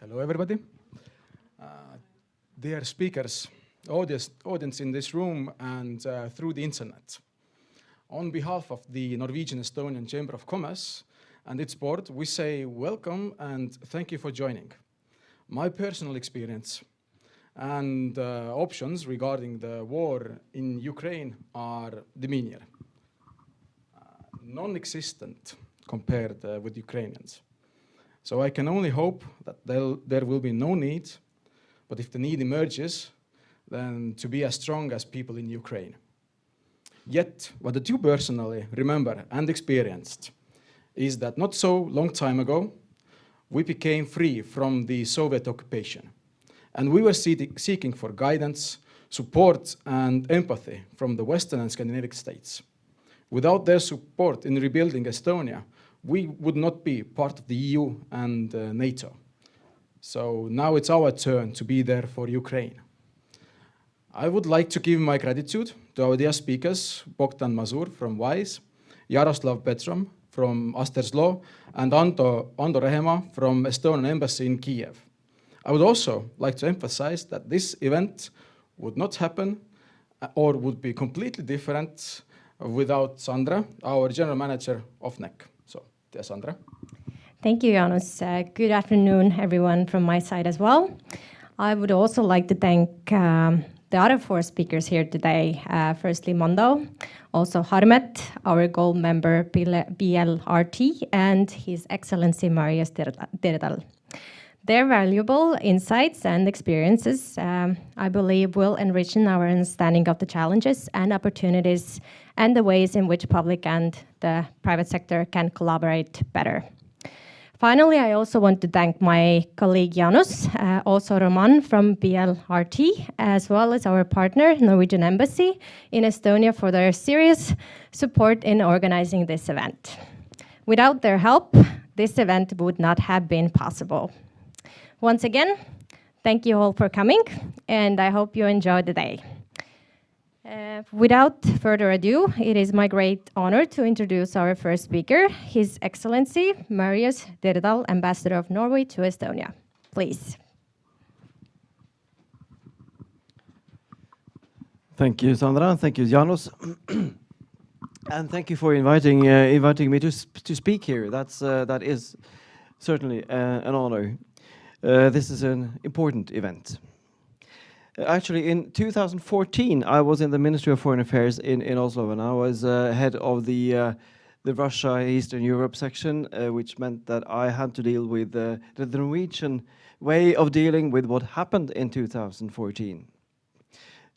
Hello, everybody. Dear speakers, audience in this room and through the internet. On behalf of the Norwegian-Estonian Chamber of Commerce and its board, we say welcome and thank you for joining. My personal experience and options regarding the war in Ukraine are diminutive, non-existent compared with Ukrainians. So I can only hope that there will be no need, but if the need emerges, then to be as strong as people in Ukraine. Yet, what I do personally remember and experienced is that not so long time ago, we became free from the Soviet occupation. And we were seeking for guidance, support, and empathy from the Western and Scandinavian states. Without their support in rebuilding Estonia, we would not be part of the EU and NATO. So now it's our turn to be there for Ukraine. I would like to give my gratitude to our dear speakers, Bogdan Mazur from WISE, Jaroslav Petrom from Aster's Law, and Ando Rehema from Estonian Embassy in Kiev. I would also like to emphasize that this event would not happen or would be completely different without Sandra, our General Manager of NEC. So, dear Sandra. Thank you, Jaanus. Good afternoon, everyone, from my side as well. I would also like to thank the other four speakers here today. Firstly, Mondo, also Harmet, our gold member BLRT, and His Excellency Marius Dirdal. Their valuable insights and experiences, I believe, will enrich our understanding of the challenges and opportunities and the ways in which public and the private sector can collaborate better. Finally, I also want to thank my colleague Jaanus, also Roman from BLRT, as well as our partner, Norwegian Embassy in Estonia, for their serious support in organizing this event. Without their help, this event would not have been possible. Once again, thank you all for coming, and I hope you enjoyed the day. Without further ado, it is my great honor to introduce our first speaker, His Excellency Marius Dirdal, Ambassador of Norway to Estonia. Please. Thank you, Sandra, and thank you, Jaanus. And thank you for inviting me to speak here. That is certainly an honor. This is an important event. Actually, in 2014, I was in the Ministry of Foreign Affairs in Oslo, and I was head of the Russia Eastern Europe section, which meant that I had to deal with the Norwegian way of dealing with what happened in 2014.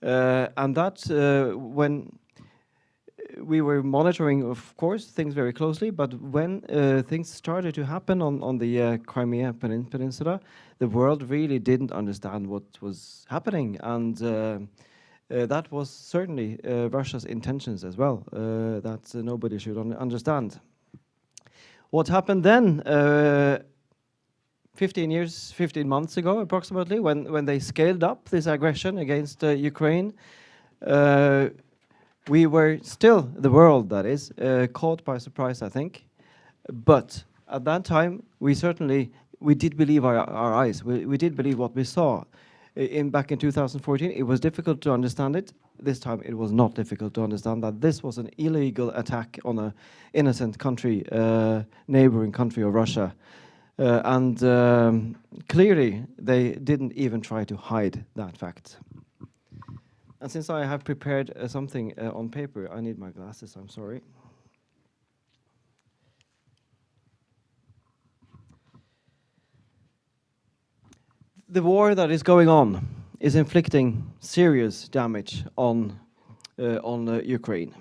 And that, when we were monitoring, of course, things very closely, but when things started to happen on the Crimea Peninsula, the world really didn't understand what was happening, and that was certainly Russia's intentions as well, that nobody should understand. What happened then, 15 months ago approximately, when they scaled up this aggression against Ukraine, we were still, the world that is, caught by surprise, I think. But at that time, we did believe our eyes. We did believe what we saw. Back in 2014, it was difficult to understand it. This time, it was not difficult to understand that this was an illegal attack on an innocent country, neighboring country of Russia. And clearly, they didn't even try to hide that fact. And since I have prepared something on paper, I need my glasses, I'm sorry. The war that is going on is inflicting serious damage on Ukraine.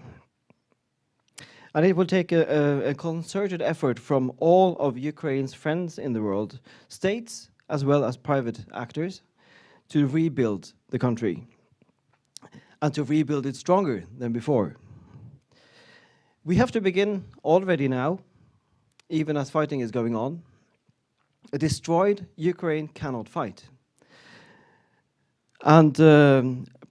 And it will take a concerted effort from all of Ukraine's friends in the world, states as well as private actors, to rebuild the country and to rebuild it stronger than before. We have to begin already now, even as fighting is going on. A destroyed Ukraine cannot fight. And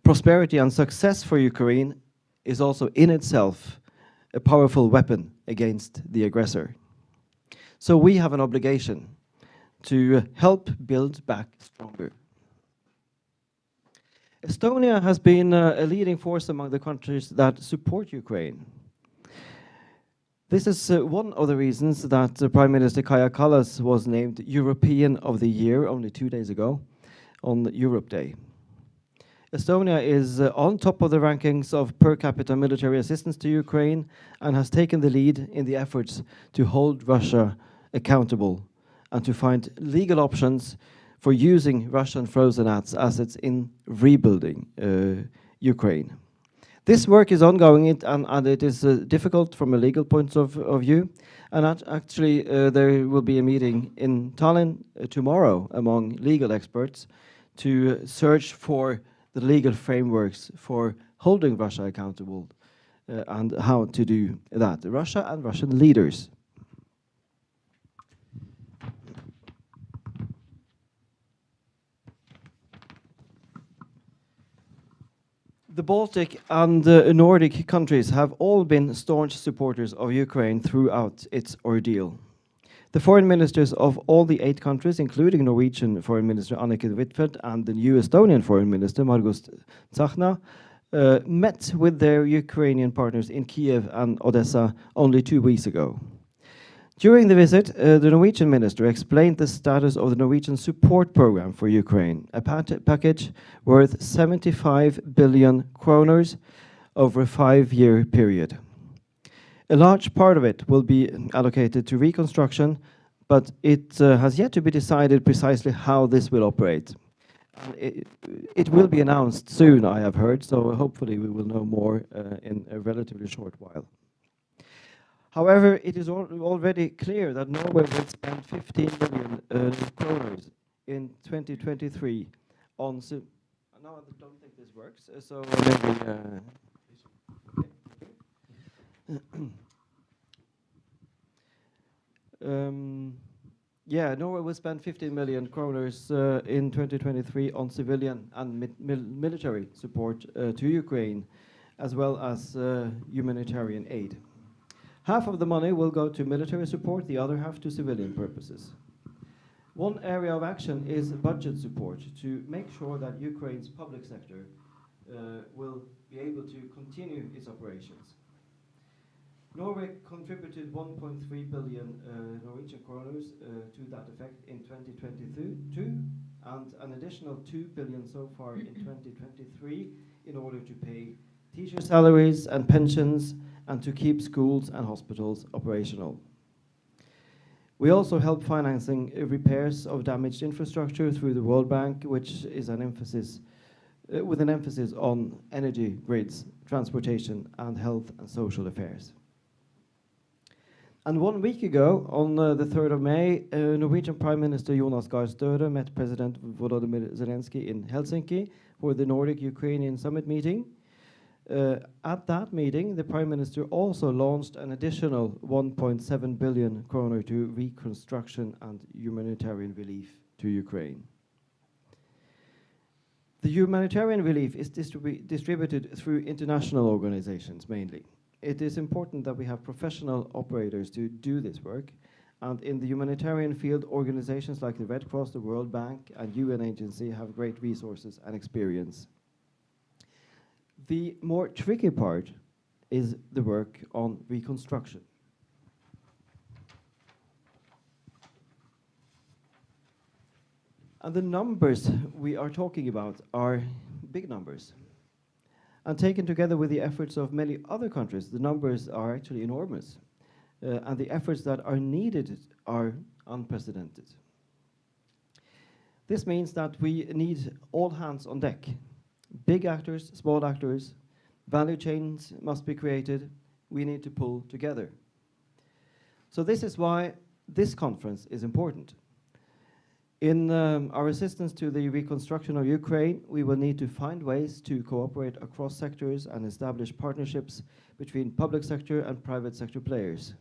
prosperity and success for Ukraine is also in itself a powerful weapon against the aggressor. So we have an obligation to help build back stronger. Estonia has been a leading force among the countries that support Ukraine. This is one of the reasons that Prime Minister Kaja Kallas was named European of the Year only 2 days ago on Europe Day. Estonia is on top of the rankings of per capita military assistance to Ukraine and has taken the lead in the efforts to hold Russia accountable and to find legal options for using Russian frozen assets in rebuilding Ukraine. This work is ongoing and it is difficult from a legal point of view. And actually, there will be a meeting in Tallinn tomorrow among legal experts to search for the legal frameworks for holding Russia accountable and how to do that. Russia and Russian leaders. The Baltic and Nordic countries have all been staunch supporters of Ukraine throughout its ordeal. The foreign ministers of all the 8 countries, including Norwegian Foreign Minister Anniken Huitfeldt and the new Estonian Foreign Minister Margus Tsahkna, met with their Ukrainian partners in Kiev and Odessa only 2 weeks ago. During the visit, the Norwegian minister explained the status of the Norwegian support program for Ukraine, a package worth 75 billion kroners over a 5-year period. A large part of it will be allocated to reconstruction, but it has yet to be decided precisely how this will operate. It will be announced soon, I have heard, so hopefully we will know more in a relatively short while. However, it is already clear that Norway will spend 15 million kroners in 2023 on... No, I don't think this works, so maybe... Norway will spend 15 million kroners in 2023 on civilian and military support to Ukraine, as well as humanitarian aid. Half of the money will go to military support, the other half to civilian purposes. One area of action is budget support to make sure that Ukraine's public sector will be able to continue its operations. Norway contributed 1.3 billion Norwegian kroners to that effect in 2022 and an additional 2 billion so far in 2023 in order to pay teacher salaries and pensions and to keep schools and hospitals operational. We also help financing repairs of damaged infrastructure through the World Bank, which is an emphasis with an emphasis on energy grids, transportation, and health and social affairs. And 1 week ago, on the 3rd of May, Norwegian Prime Minister Jonas Gahr Støre met President Volodymyr Zelensky in Helsinki for the Nordic-Ukrainian Summit meeting. At that meeting, the Prime Minister also launched an additional 1.7 billion kroner to reconstruction and humanitarian relief to Ukraine. The humanitarian relief is distributed through international organizations mainly. It is important that we have professional operators to do this work, and in the humanitarian field, organizations like the Red Cross, the World Bank, and UN agency have great resources and experience. The more tricky part is the work on reconstruction. And the numbers we are talking about are big numbers. And taken together with the efforts of many other countries, the numbers are actually enormous. And the efforts that are needed are unprecedented. This means that we need all hands on deck. Big actors, small actors, value chains must be created. We need to pull together. So this is why this conference is important. In our assistance to the reconstruction of Ukraine, we will need to find ways to cooperate across sectors and establish partnerships between public sector and private sector players.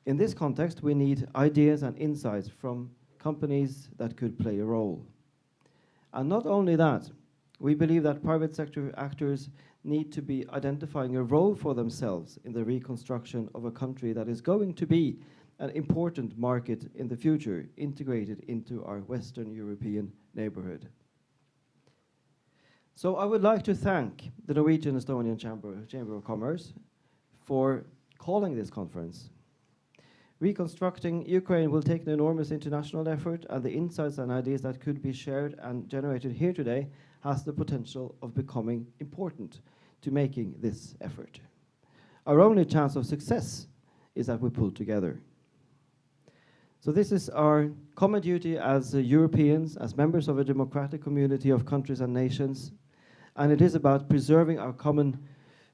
In this context, we need ideas and insights from companies that could play a role. And not only that, we believe that private sector actors need to be identifying a role for themselves in the reconstruction of a country that is going to be an important market in the future, integrated into our Western European neighborhood. So I would like to thank the Norwegian-Estonian Chamber of Commerce for calling this conference. Reconstructing Ukraine will take an enormous international effort, and the insights and ideas that could be shared and generated here today has the potential of becoming important to making this effort. Our only chance of success is that we pull together. So this is our common duty as Europeans, as members of a democratic community of countries and nations, and it is about preserving our common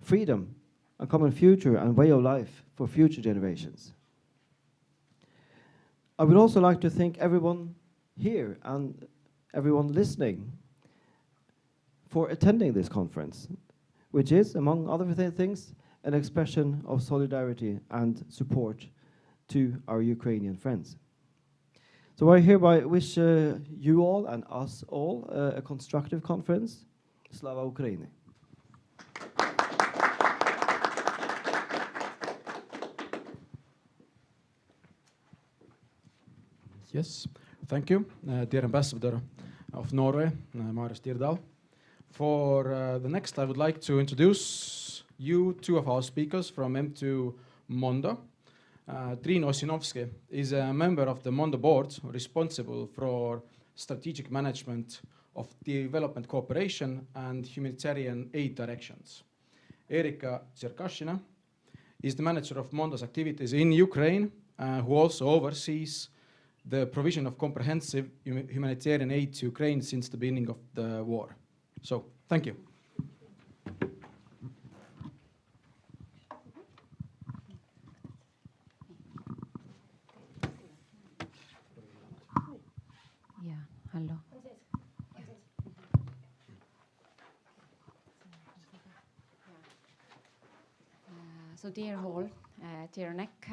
freedom, a common future and way of life for future generations. I would also like to thank everyone here and everyone listening for attending this conference, which is, among other things, an expression of solidarity and support to our Ukrainian friends. So I hereby wish you all and us all a constructive conference. Slava Ukraini. Yes, thank you, dear Ambassador of Norway, Marius Dirdal. For the next, I would like to introduce you two of our speakers from M2 Mondo. Triin Osinovski is a member of the Mondo board responsible for strategic management of development cooperation and humanitarian aid directions. Erika Tserkashina is the manager of Mondo's activities in Ukraine, who also oversees the provision of comprehensive humanitarian aid to Ukraine since the beginning of the war. So, thank you. Yeah, hello. So dear all, dear Nick,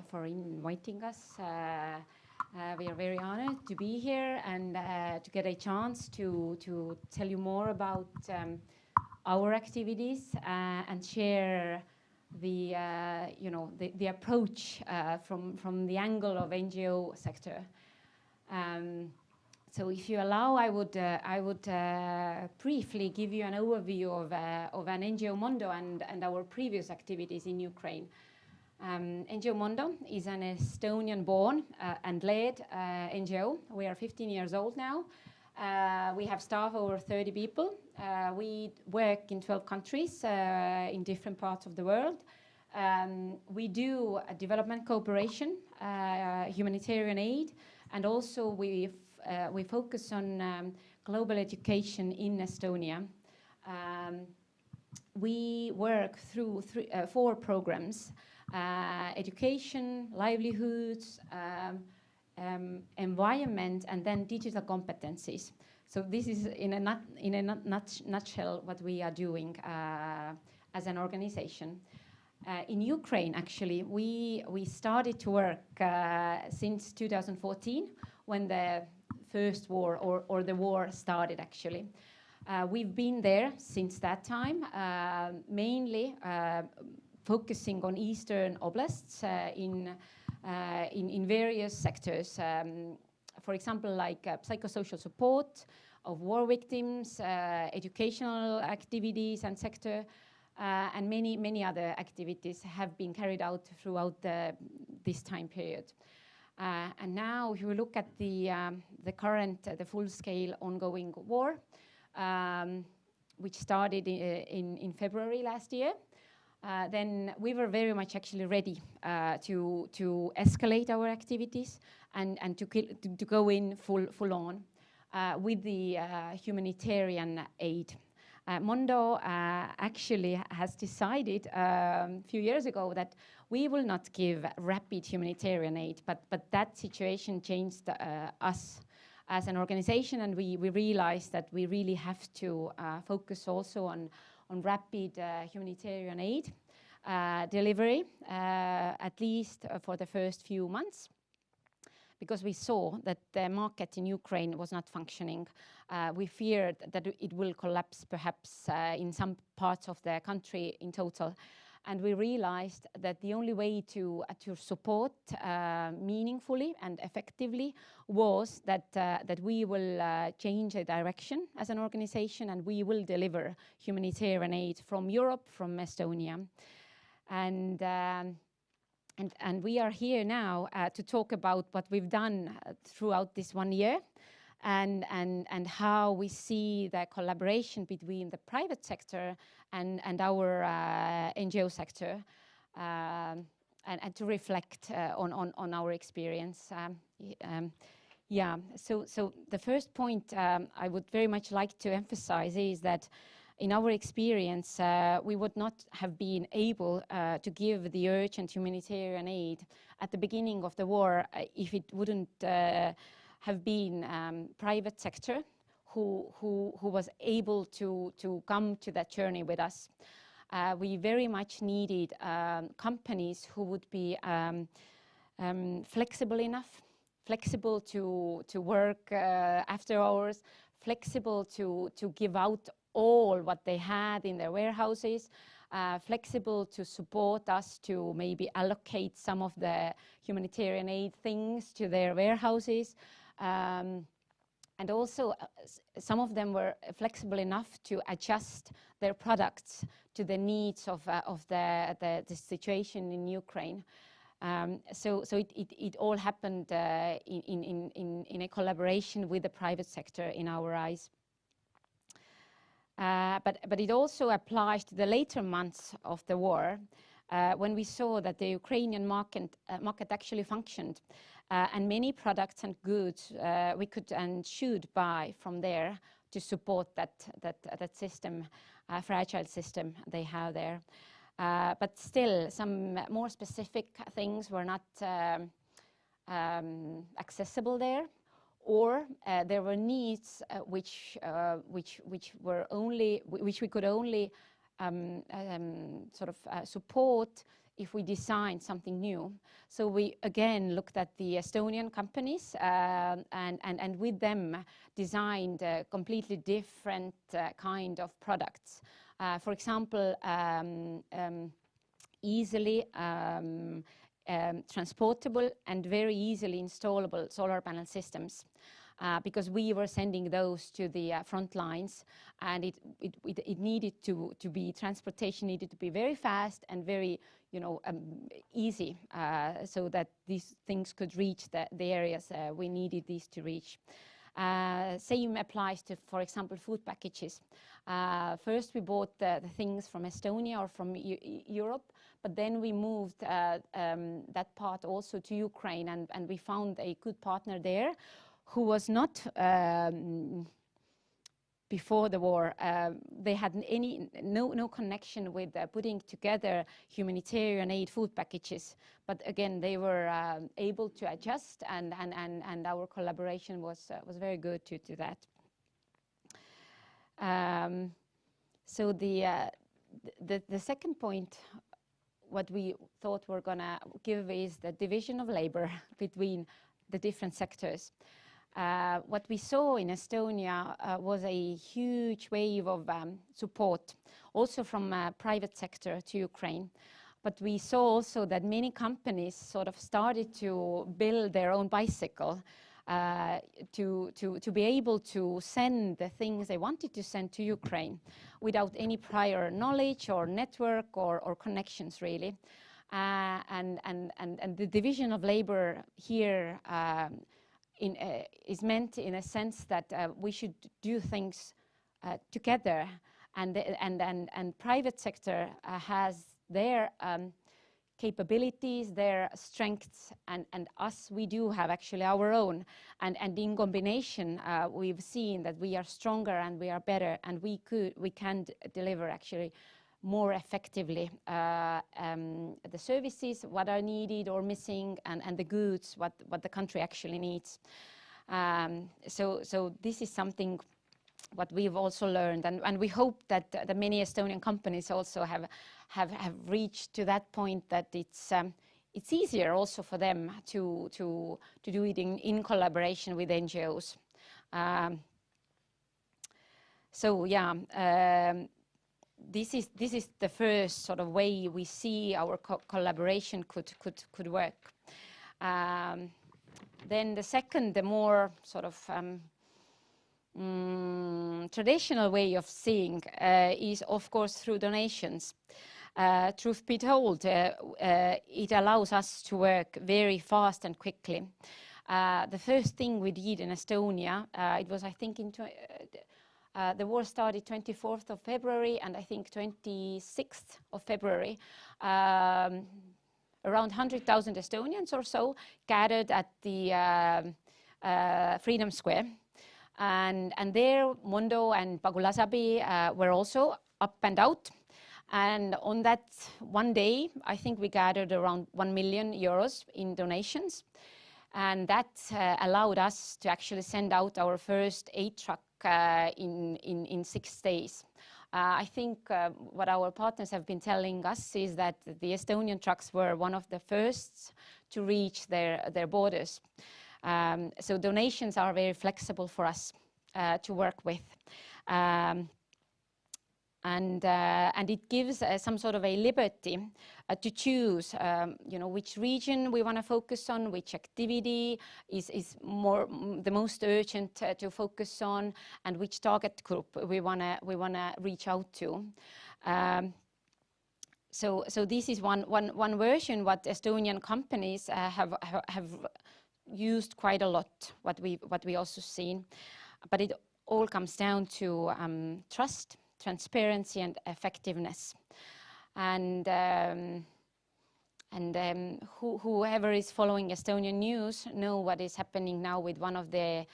for inviting us. We are very honored to be here and to get a chance to tell you more about our activities and share the the approach from the angle of NGO sector. So if you allow, I would briefly give you an overview of an NGO Mondo and our previous activities in Ukraine. NGO Mondo is an Estonian-born and led NGO. We are 15 years old now. We have staff over 30 people. We work in 12 countries in different parts of the world. We do development cooperation, humanitarian aid, and also we focus on global education in Estonia. We work through 4 programs. Education, livelihoods, environment, and then digital competencies. So this is in a nutshell what we are doing as an organization. In Ukraine, actually, we started to work since 2014 when the first war or the war started, actually. We've been there since that time, mainly focusing on Eastern Oblasts in various sectors. For example, like psychosocial support of war victims, educational activities and sector, and many other activities have been carried out throughout this time period. And now, if you look at the current, the full-scale ongoing war, which started in February last year, then we were very much actually ready to escalate our activities and to go in full on with the humanitarian aid. Mondo actually has decided a few years ago that we will not give rapid humanitarian aid, but that situation changed us as an organization, and we realized that we really have to focus also on rapid humanitarian aid delivery, at least for the first few months, because we saw that the market in Ukraine was not functioning. We feared that it will collapse perhaps in some parts of the country in total. And we realized that the only way to support meaningfully and effectively was that we will change the direction as an organization, and we will deliver humanitarian aid from Europe, from Estonia. And we are here now to talk about what we've done throughout this 1 year, and how we see the collaboration between the private sector and our NGO sector, and to reflect on our experience. Yeah, so the first point I would very much like to emphasize is that in our experience, we would not have been able to give the urgent humanitarian aid at the beginning of the war if it wouldn't have been private sector who was able to come to that journey with us. We very much needed companies who would be flexible enough, flexible to work after hours, flexible to give out all what they had in their warehouses, flexible to support us to maybe allocate some of the humanitarian aid things to their warehouses. And also, some of them were flexible enough to adjust their products to the needs of the situation in Ukraine. So it all happened in a collaboration with the private sector in our eyes. But it also applies to the later months of the war, when we saw that the Ukrainian market actually functioned, and many products and goods we could and should buy from there to support that system, fragile system they have there. But still, some more specific things were not accessible there, or there were needs which we could only support if we designed something new. So we again looked at the Estonian companies and with them designed completely different kind of products. For example, easily transportable and very easily installable solar panel systems, because we were sending those to the front lines, and it needed to be, transportation needed to be very fast and very easy, so that these things could reach the areas we needed these to reach. Same applies to, for example, food packages. First we bought the things from Estonia or from Europe, but then we moved that part also to Ukraine, and we found a good partner there who was not before the war. They had no connection with putting together humanitarian aid food packages, but again they were able to adjust, and our collaboration was very good to that. So the second point, what we thought we're gonna give, is the division of labor between the different sectors. What we saw in Estonia was a huge wave of support, also from private sector to Ukraine. But we saw also that many companies sort of started to build their own bicycle to be able to send the things they wanted to send to Ukraine without any prior knowledge or network or connections, really. And the division of labor here is meant in a sense that we should do things together, and private sector has their capabilities, their strengths, and us, we do have actually our own, and in combination we've seen that we are stronger and we are better, and we can deliver actually more effectively the services what are needed or missing, and the goods what the country actually needs. So this is something what we've also learned, and we hope that the many Estonian companies also have reached to that point that it's easier also for them to do it in collaboration with NGOs. So yeah. this is the first sort of way we see our collaboration could work. Then the second, the more sort of traditional way of seeing is, of course, through donations. Truth be told, it allows us to work very fast and quickly. The first thing we did in Estonia, it was, I think, the war started 24th of February, and I think 26th of February, around 100,000 Estonians or so gathered at the Freedom Square. And there, Mondo and Pagulasabi were also up and out. And on that one day, I think we gathered around 1 million euros in donations. And that allowed us to actually send out our first aid truck in 6 days. I think what our partners have been telling us is that the Estonian trucks were one of the first to reach their borders. So donations are very flexible for us to work with. And it gives some sort of a liberty to choose, which region we want to focus on, which activity is the most urgent to focus on, and which target group we wanna reach out to. So this is one version what Estonian companies have used quite a lot. What we also seen, but it all comes down to trust, transparency, and effectiveness. And whoever is following Estonian news know what is happening now with one of the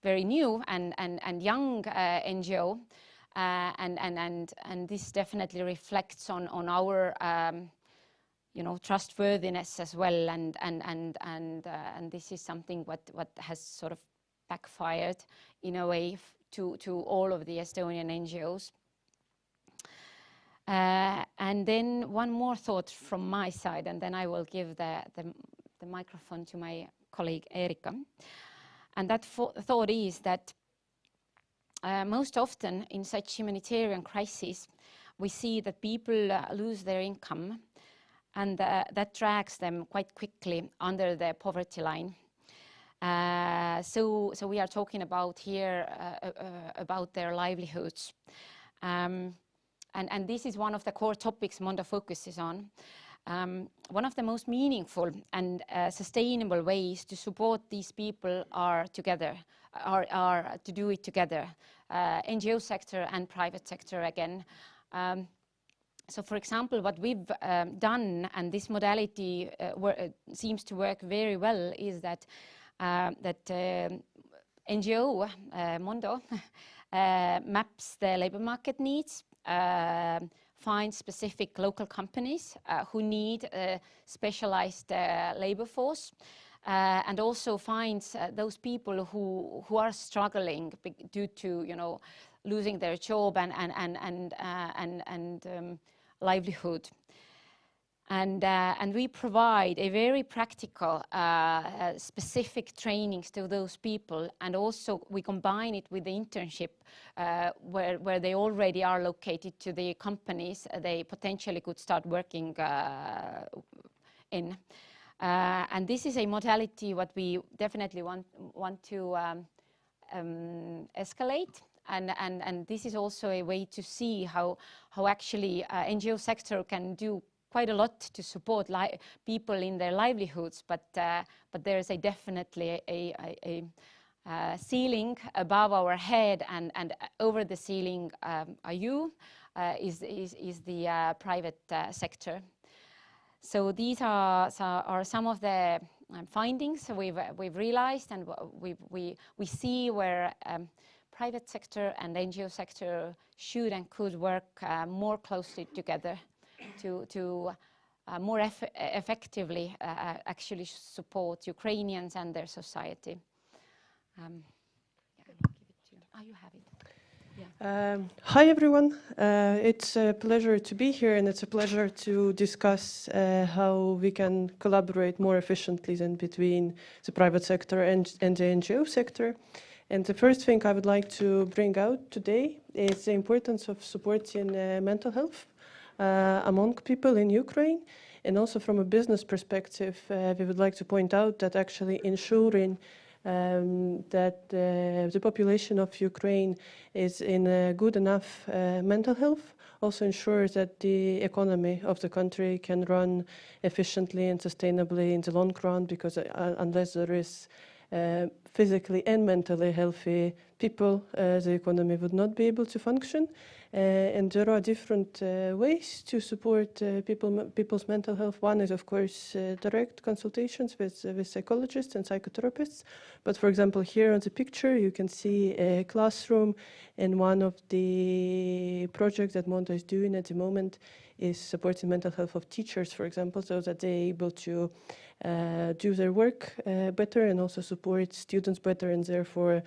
very new and young NGO, and this definitely reflects on our trustworthiness as well, and this is something what has sort of backfired in a way to all of the Estonian NGOs. And then one more thought from my side, and then I will give the microphone to my colleague Erika. And that thought is that most often in such humanitarian crises, we see that people lose their income, and that drags them quite quickly under the poverty line. So we are talking about here about their livelihoods. And this is one of the core topics Mondo focuses on. One of the most meaningful and sustainable ways to support these people are to do it together, NGO sector and private sector again. So, for example, what we've done, and this modality seems to work very well, is that NGO Mondo maps the labor market needs, finds specific local companies who need a specialized labor force, and also finds those people who are struggling due to losing their job and livelihood. And we provide a very practical, specific trainings to those people, and also we combine it with the internship where they already are located to the companies they potentially could start working in. And this is a modality what we definitely want to escalate. And this is also a way to see how actually NGO sector can do quite a lot to support people in their livelihoods, but there is definitely a ceiling above our head, and over the ceiling is the private sector. So these are some of the findings we've realized, and we see where private sector and NGO sector should and could work more closely together to more effectively actually support Ukrainians and their society. Yeah, I'll give it to you. Oh, you have it. Yeah. Hi everyone, it's a pleasure to be here, and it's a pleasure to discuss how we can collaborate more efficiently than between the private sector and the NGO sector. And the first thing I would like to bring out today is the importance of supporting mental health among people in Ukraine. And also from a business perspective, we would like to point out that actually ensuring that the population of Ukraine is in a good enough mental health also ensures that the economy of the country can run efficiently and sustainably in the long run, because unless there is physically and mentally healthy people, the economy would not be able to function. And there are different ways to support people's mental health. One is, of course, direct consultations with psychologists and psychotherapists. But for example, here on the picture, you can see a classroom, and one of the projects that Mondo is doing at the moment is supporting mental health of teachers, for example, so that they're able to do their work better and also support students better, and therefore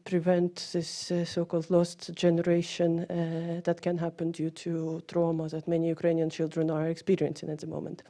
prevent this so-called lost generation that can happen due to trauma that many Ukrainian children are experiencing at the moment.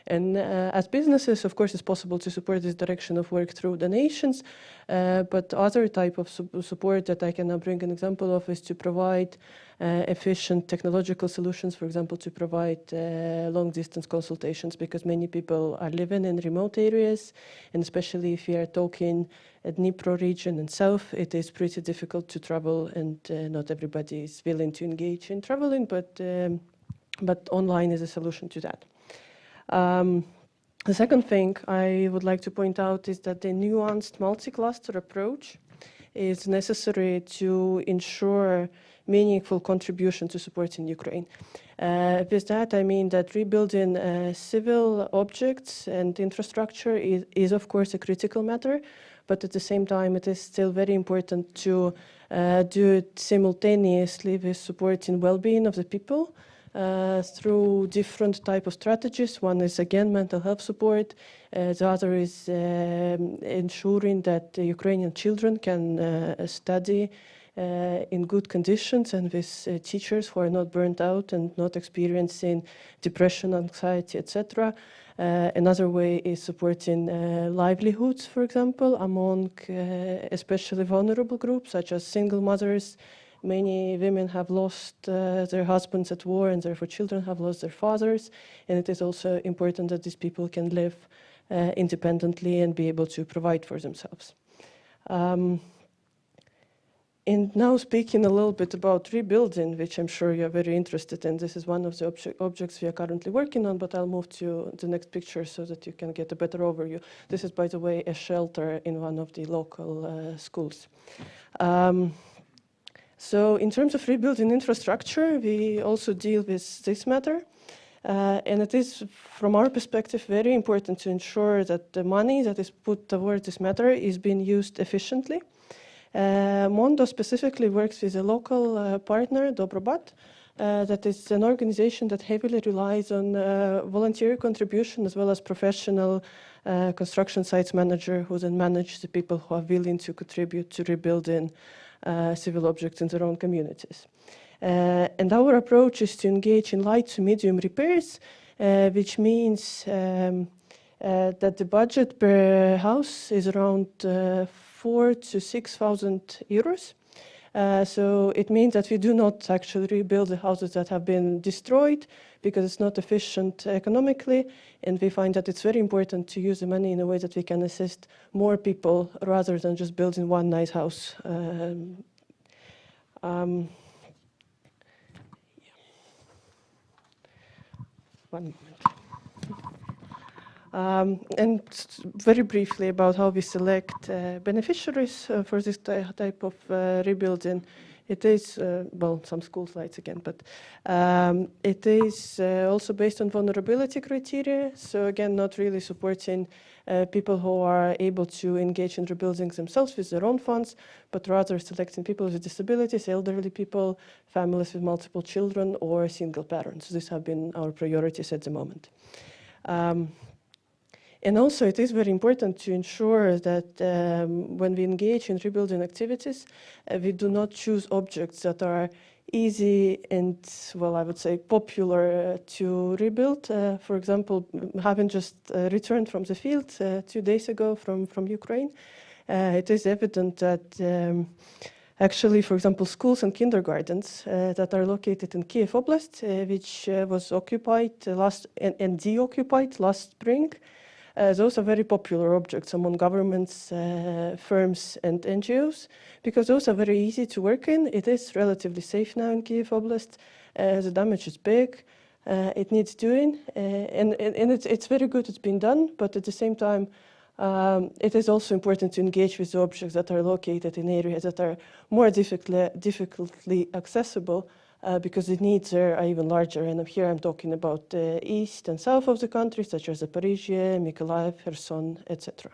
And as businesses, of course, it's possible to support this direction of work through donations, but other type of support that I can now bring an example of is to provide efficient technological solutions, for example, to provide long-distance consultations, because many people are living in remote areas, and especially if we are talking at Dnipro region and south, it is pretty difficult to travel, and not everybody is willing to engage in traveling, but online is a solution to that. The second thing I would like to point out is that the nuanced multi-cluster approach is necessary to ensure meaningful contribution to supporting Ukraine. With that, I mean that rebuilding civil objects and infrastructure is of course a critical matter, but at the same time it is still very important to do it simultaneously with supporting well-being of the people through different type of strategies. One is again mental health support. The other is ensuring that the Ukrainian children can study in good conditions and with teachers who are not burnt out and not experiencing depression, anxiety, etc. Another way is supporting livelihoods, for example, among especially vulnerable groups such as single mothers. Many women have lost their husbands at war, and therefore children have lost their fathers. And it is also important that these people can live independently and be able to provide for themselves. And now speaking a little bit about rebuilding, which I'm sure you're very interested in. This is one of the objects we are currently working on, but I'll move to the next picture so that you can get a better overview. This is, by the way, a shelter in one of the local schools. So in terms of rebuilding infrastructure, we also deal with this matter. And it is, from our perspective, very important to ensure that the money that is put towards this matter is being used efficiently. Mondo specifically works with a local partner, Dobrobat, that is an organization that heavily relies on volunteer contribution as well as professional construction sites manager who then manage the people who are willing to contribute to rebuilding civil objects in their own communities. And our approach is to engage in light to medium repairs, which means that the budget per house is around 4,000 to 6,000 euros. So it means that we do not actually rebuild the houses that have been destroyed because it's not efficient economically, and we find that it's very important to use the money in a way that we can assist more people rather than just building one nice house. One moment. And very briefly about how we select beneficiaries for this type of rebuilding. It is, well, some school slides again, but it is also based on vulnerability criteria. So again, not really supporting people who are able to engage in rebuilding themselves with their own funds, but rather selecting people with disabilities, elderly people, families with multiple children, or single parents. These have been our priorities at the moment. And also, it is very important to ensure that when we engage in rebuilding activities, we do not choose objects that are easy and, well, I would say popular to rebuild. For example, having just returned from the field 2 days ago from Ukraine, it is evident that actually, for example, schools and kindergartens that are located in Kiev Oblast, which was occupied and deoccupied last spring, those are very popular objects among governments, firms, and NGOs, because those are very easy to work in. It is relatively safe now in Kiev Oblast. The damage is big. It needs doing, and it's very good it's been done, but at the same time, it is also important to engage with the objects that are located in areas that are more difficultly accessible, because the needs are even larger. And here I'm talking about the east and south of the country, such as Zaporizhia, Mykolaiv, Kherson, etc.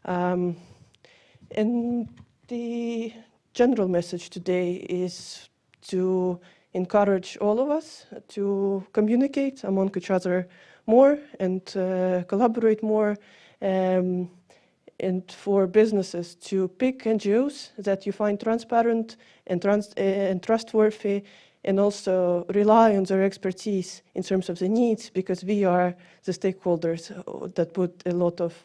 And the general message today is to encourage all of us to communicate among each other more and collaborate more, and for businesses to pick NGOs that you find transparent and trustworthy, and also rely on their expertise in terms of the needs, because we are the stakeholders that put a lot of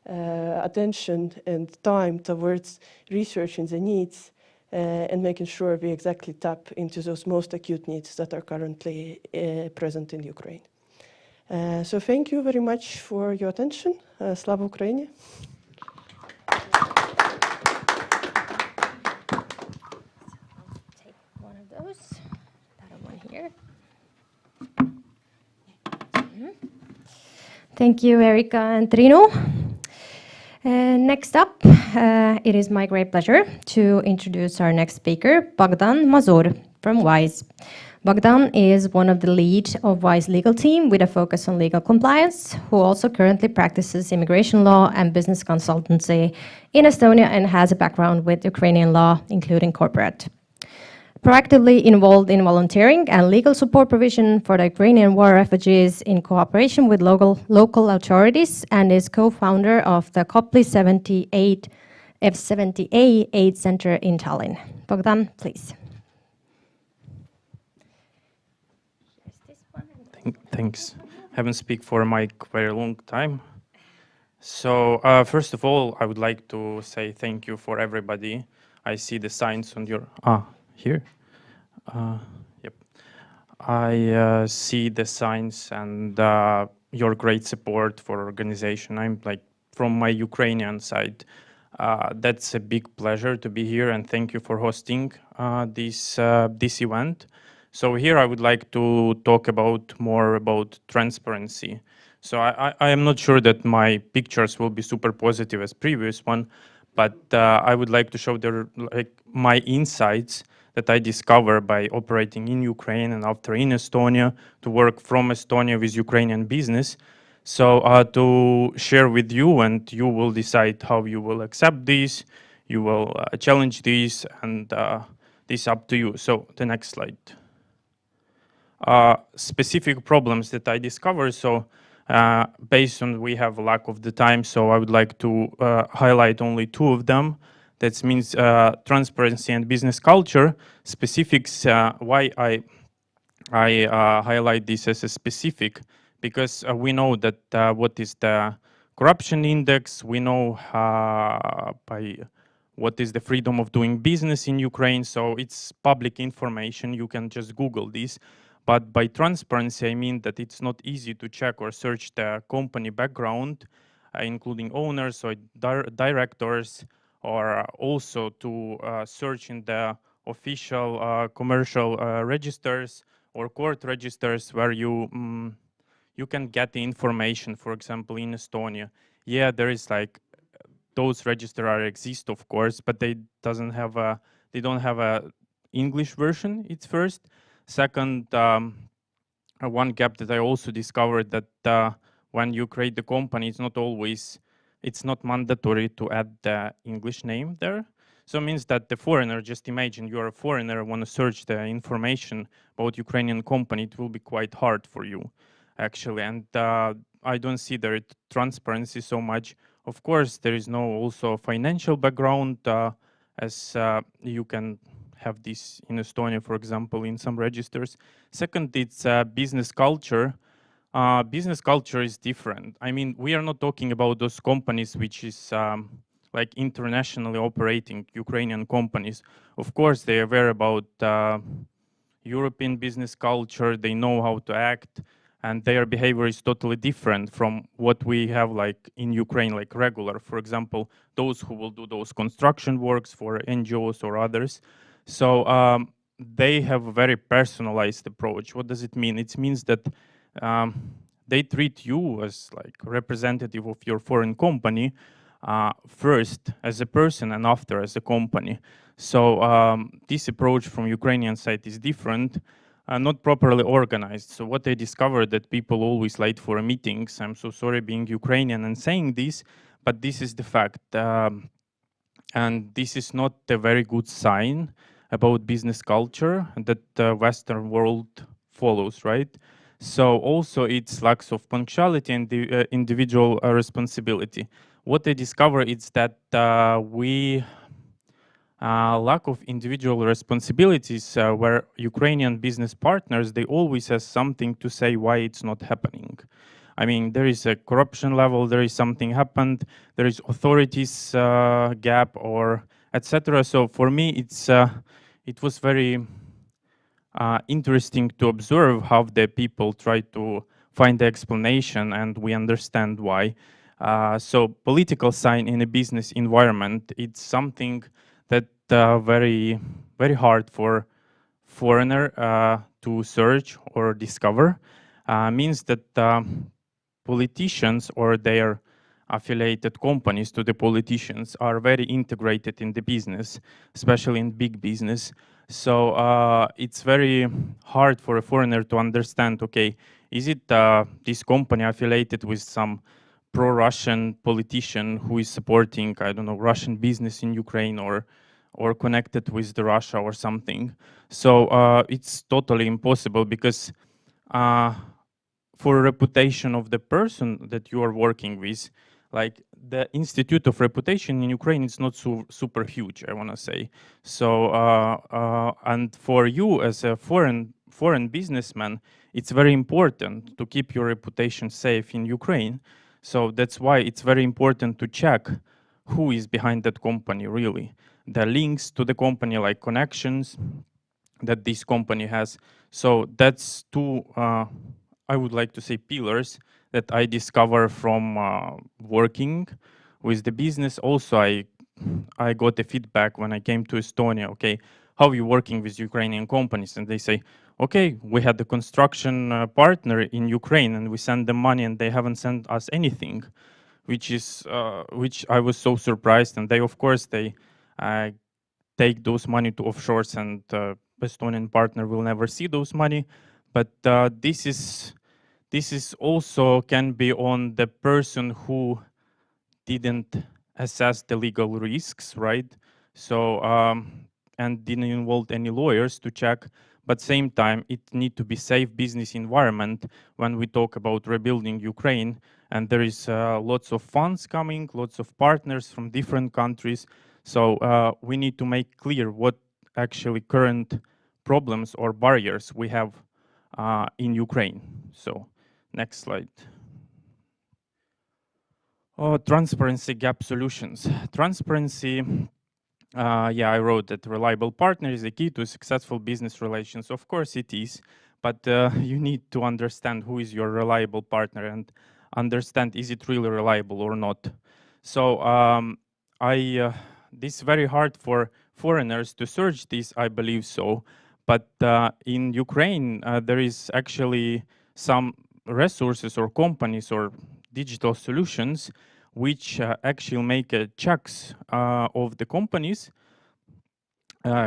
attention and time towards researching the needs and making sure we exactly tap into those most acute needs that are currently present in Ukraine. So thank you very much for your attention. Slava Ukraini. Take one of those. That one here. Thank you, Erika and Trino. Next up, it is my great pleasure to introduce our next speaker, Bogdan Mazur from WISE. Bogdan is one of the lead of WISE legal team with a focus on legal compliance, who also currently practices immigration law and business consultancy in Estonia and has a background with Ukrainian law, including corporate. Proactively involved in volunteering and legal support provision for the Ukrainian war refugees in cooperation with local authorities, and is co-founder of the COPLI 78 F70A Aid Center in Tallinn. Bogdan, please. Thanks. Haven't speak for a mic very long time. So first of all, I would like to say thank you for everybody. I see the signs on your here. Yep. I see the signs and your great support for organization. I'm like from my Ukrainian side. That's a big pleasure to be here, and thank you for hosting this event. So here I would like to talk more about transparency. So I am not sure that my pictures will be super positive as previous one, but I would like to show my insights that I discovered by operating in Ukraine and after in Estonia, to work from Estonia with Ukrainian business. So to share with you, and you will decide how you will accept this, you will challenge this, and this up to you. So the next slide. Specific problems that I discovered. So based on we have lack of the time, so I would like to highlight only two of them. That means transparency and business culture. Specifics, why I highlight this as a specific, because we know that what is the corruption index, we know by what is the freedom of doing business in Ukraine, so it's public information, you can just Google this. But by transparency, I mean that it's not easy to check or search the company background, including owners or directors, or also to search in the official commercial registers or court registers where you can get the information. For example, in Estonia, yeah, there is like those registers exist, of course, but they don't have a English version. It's first. Second, one gap that I also discovered, that when you create the company, it's not mandatory to add the English name there. So it means that the foreigner, just imagine you're a foreigner, want to search the information about Ukrainian company, it will be quite hard for you, actually. And I don't see there transparency so much. Of course, there is no also financial background, as you can have this in Estonia, for example, in some registers. Second, it's business culture. Business culture is different. I mean, we are not talking about those companies which is like internationally operating Ukrainian companies. Of course, they are aware about European business culture, they know how to act, and their behavior is totally different from what we have like in Ukraine, like regular. For example, those who will do those construction works for NGOs or others. So they have a very personalized approach. What does it mean? It means that they treat you as like representative of your foreign company first as a person and after as a company. So this approach from Ukrainian side is different, not properly organized. So what I discovered that people always late for meetings. I'm so sorry being Ukrainian and saying this, but this is the fact. And this is not a very good sign about business culture that the Western world follows, right? So also it's lacks of punctuality and the individual responsibility. What I discover is that we lack of individual responsibilities where Ukrainian business partners, they always have something to say why it's not happening. I mean, there is a corruption level, there is something happened, there is authorities gap or etc. So for me, it was very interesting to observe how the people try to find the explanation, and we understand why. So political sign in a business environment, it's something that very hard for foreigner to search or discover. Means that politicians or their affiliated companies to the politicians are very integrated in the business, especially in big business. So it's very hard for a foreigner to understand, okay, is it this company affiliated with some pro-Russian politician who is supporting, I don't know, Russian business in Ukraine or connected with the Russia or something. So it's totally impossible because for reputation of the person that you are working with, like the Institute of Reputation in Ukraine is not super huge, I want to say. So and for you as a foreign businessman, it's very important to keep your reputation safe in Ukraine. So that's why it's very important to check who is behind that company really. The links to the company, like connections that this company has. So that's two, I would like to say, pillars that I discover from working with the business. Also, I got a feedback when I came to Estonia, okay, how are you working with Ukrainian companies? And they say, okay, we had the construction partner in Ukraine and we sent them money and they haven't sent us anything, which I was so surprised. And they, of course, they take those money to offshores and Estonian partner will never see those money. But this is also can be on the person who didn't assess the legal risks, right? So and didn't involve any lawyers to check. But same time, it need to be safe business environment when we talk about rebuilding Ukraine. And there is lots of funds coming, lots of partners from different countries. So we need to make clear what actually current problems or barriers we have in Ukraine. So next slide. Transparency gap solutions. Transparency, yeah, I wrote that reliable partner is the key to successful business relations. Of course it is, but you need to understand who is your reliable partner and understand is it really reliable or not. So this is very hard for foreigners to search this, I believe so. But in Ukraine, there is actually some resources or companies or digital solutions which actually make checks of the companies,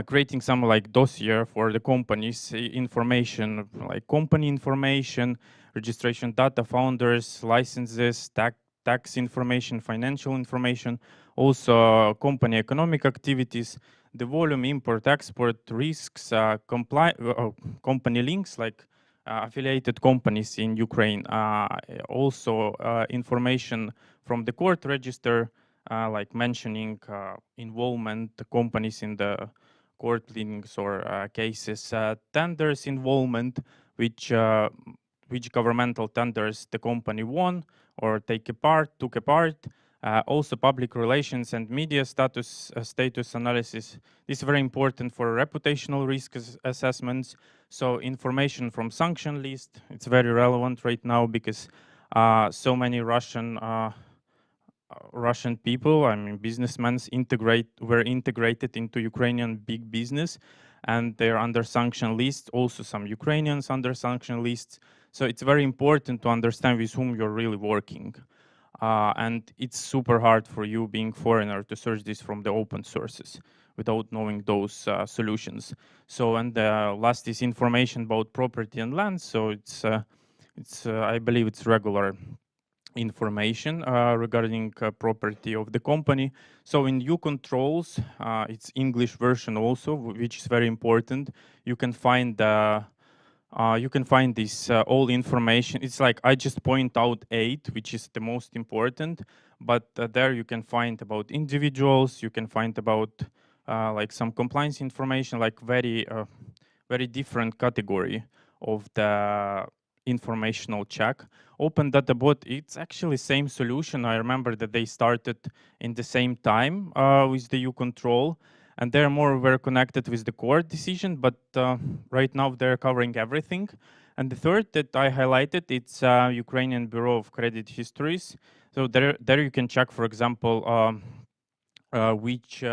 creating some like dossier for the companies, information like company information, registration data, founders, licenses, tax information, financial information, also company economic activities, the volume, import, export, risks, company links like affiliated companies in Ukraine. Also, information from the court register, like mentioning involvement companies in the court pleadings or cases, tenders involvement, which governmental tenders the company won or took a part. Also, public relations and media status analysis. This is very important for reputational risk assessments. So information from sanction list, it's very relevant right now because so many Russian people, I mean businessmen, were integrated into Ukrainian big business, and they're under sanction list. Also, some Ukrainians under sanction lists. So it's very important to understand with whom you're really working. And it's super hard for you, being foreigner, to search this from the open sources without knowing those solutions. So, and last is information about property and land. So it's I believe it's regular information regarding property of the company. So in EU controls, it's English version also, which is very important. You can find this all information. It's like I just point out 8, which is the most important, but there you can find about individuals. You can find about like some compliance information, like very different category of the informational check. Open Data Bot, it's actually same solution. I remember that they started in the same time with the EU control, and they're more very connected with the court decision, but right now they're covering everything. And the third that I highlighted, it's Ukrainian Bureau of Credit Histories. So there you can check, for example, which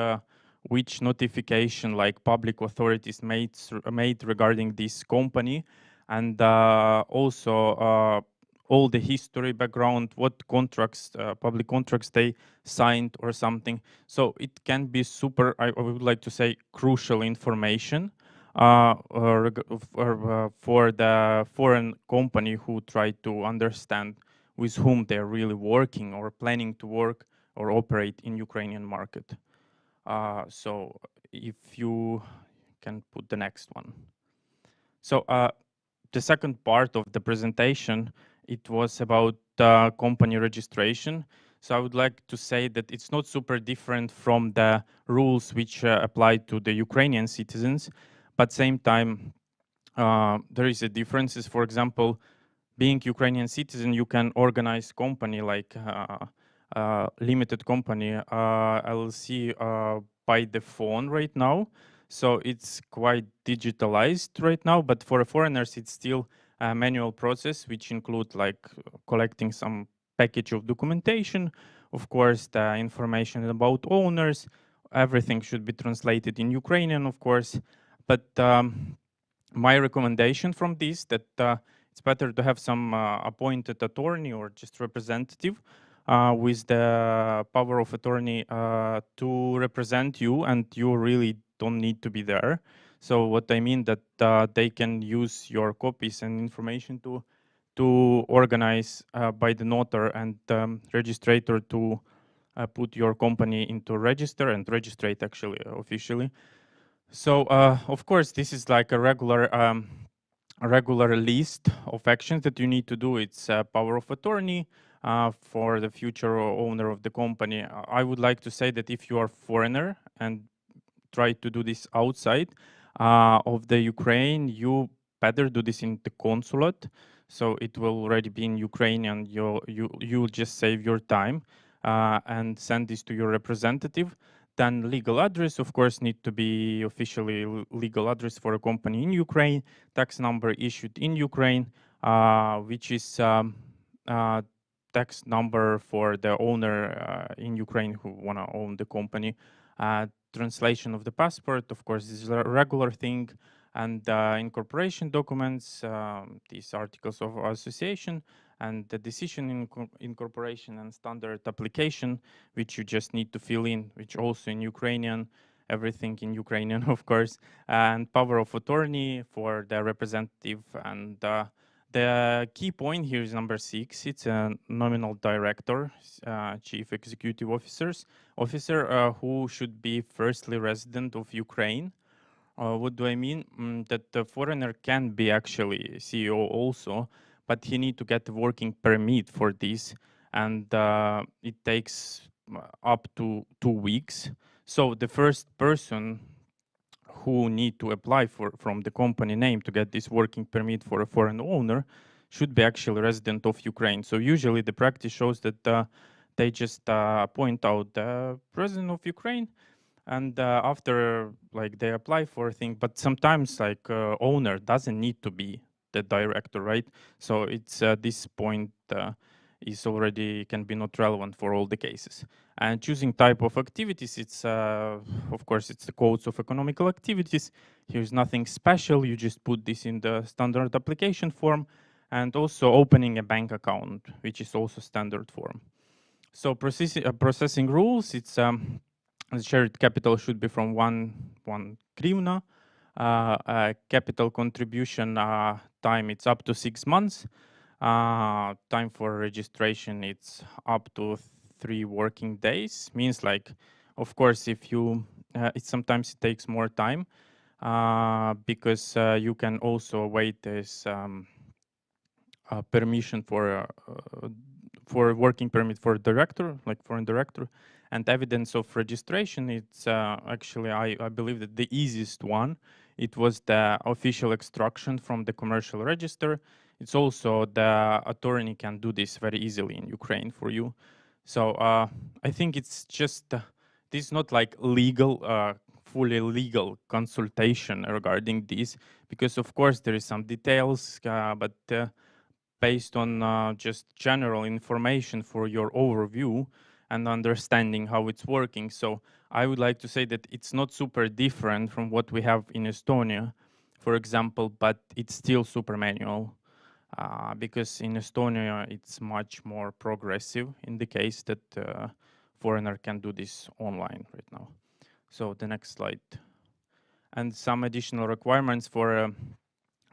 notification like public authorities made regarding this company, and also all the history background, what contracts, public contracts they signed or something. So it can be super, I would like to say, crucial information for the foreign company who try to understand with whom they're really working or planning to work or operate in Ukrainian market. So if you can put the next one. So the second part of the presentation, it was about company registration. So I would like to say that it's not super different from the rules which apply to the Ukrainian citizens, but same time there is a differences. For example, being Ukrainian citizen, you can organize company like limited company LLC by the phone right now. So it's quite digitalized right now, but for foreigners, it's still a manual process, which include like collecting some package of documentation, of course, the information about owners, everything should be translated in Ukrainian, of course. But my recommendation from this, that it's better to have some appointed attorney or just representative with the power of attorney to represent you, and you really don't need to be there. So what I mean that they can use your copies and information to organize by the notary and registrator to put your company into register and registrate actually officially. So of course this is like a regular list of actions that you need to do. It's power of attorney for the future owner of the company. I would like to say that if you are foreigner and try to do this outside of the Ukraine, you better do this in the consulate. So it will already be in Ukrainian. You'll just save your time and send this to your representative. Then legal address, of course, need to be officially legal address for a company in Ukraine. Tax number issued in Ukraine, which is tax number for the owner in Ukraine who want to own the company. Translation of the passport, of course, is a regular thing. And incorporation documents, these articles of association, and the decision in incorporation and standard application, which you just need to fill in, which also in Ukrainian, everything in Ukrainian, of course, and power of attorney for the representative. And the key point here is number 6. It's a nominal director, chief executive officer who should be firstly resident of Ukraine. What do I mean? That the foreigner can be actually CEO also, but he need to get a working permit for this, and it takes up to 2 weeks. So the first person who need to apply from the company name to get this working permit for a foreign owner should be actually resident of Ukraine. So usually the practice shows that they just point out the president of Ukraine, and after like they apply for a thing, but sometimes like owner doesn't need to be the director, right? So it's this point is already can be not relevant for all the cases. And choosing type of activities, it's of course it's the codes of economical activities. Here's nothing special. You just put this in the standard application form, and also opening a bank account, which is also standard form. So processing rules, it's the shared capital should be from one hryvnia. Capital contribution time, it's up to 6 months. Time for registration, it's up to 3 working days. Means like, of course, if you, sometimes it takes more time because you can also wait this permission for working permit for director, like foreign director, and evidence of registration. It's actually, I believe that the easiest one, it was the official extraction from the commercial register. It's also the attorney can do this very easily in Ukraine for you. So I think it's just, this is not like legal, fully legal consultation regarding this, because of course there is some details, but based on just general information for your overview and understanding how it's working. So I would like to say that it's not super different from what we have in Estonia, for example, but it's still super manual because in Estonia it's much more progressive in the case that foreigner can do this online right now. So the next slide. And some additional requirements for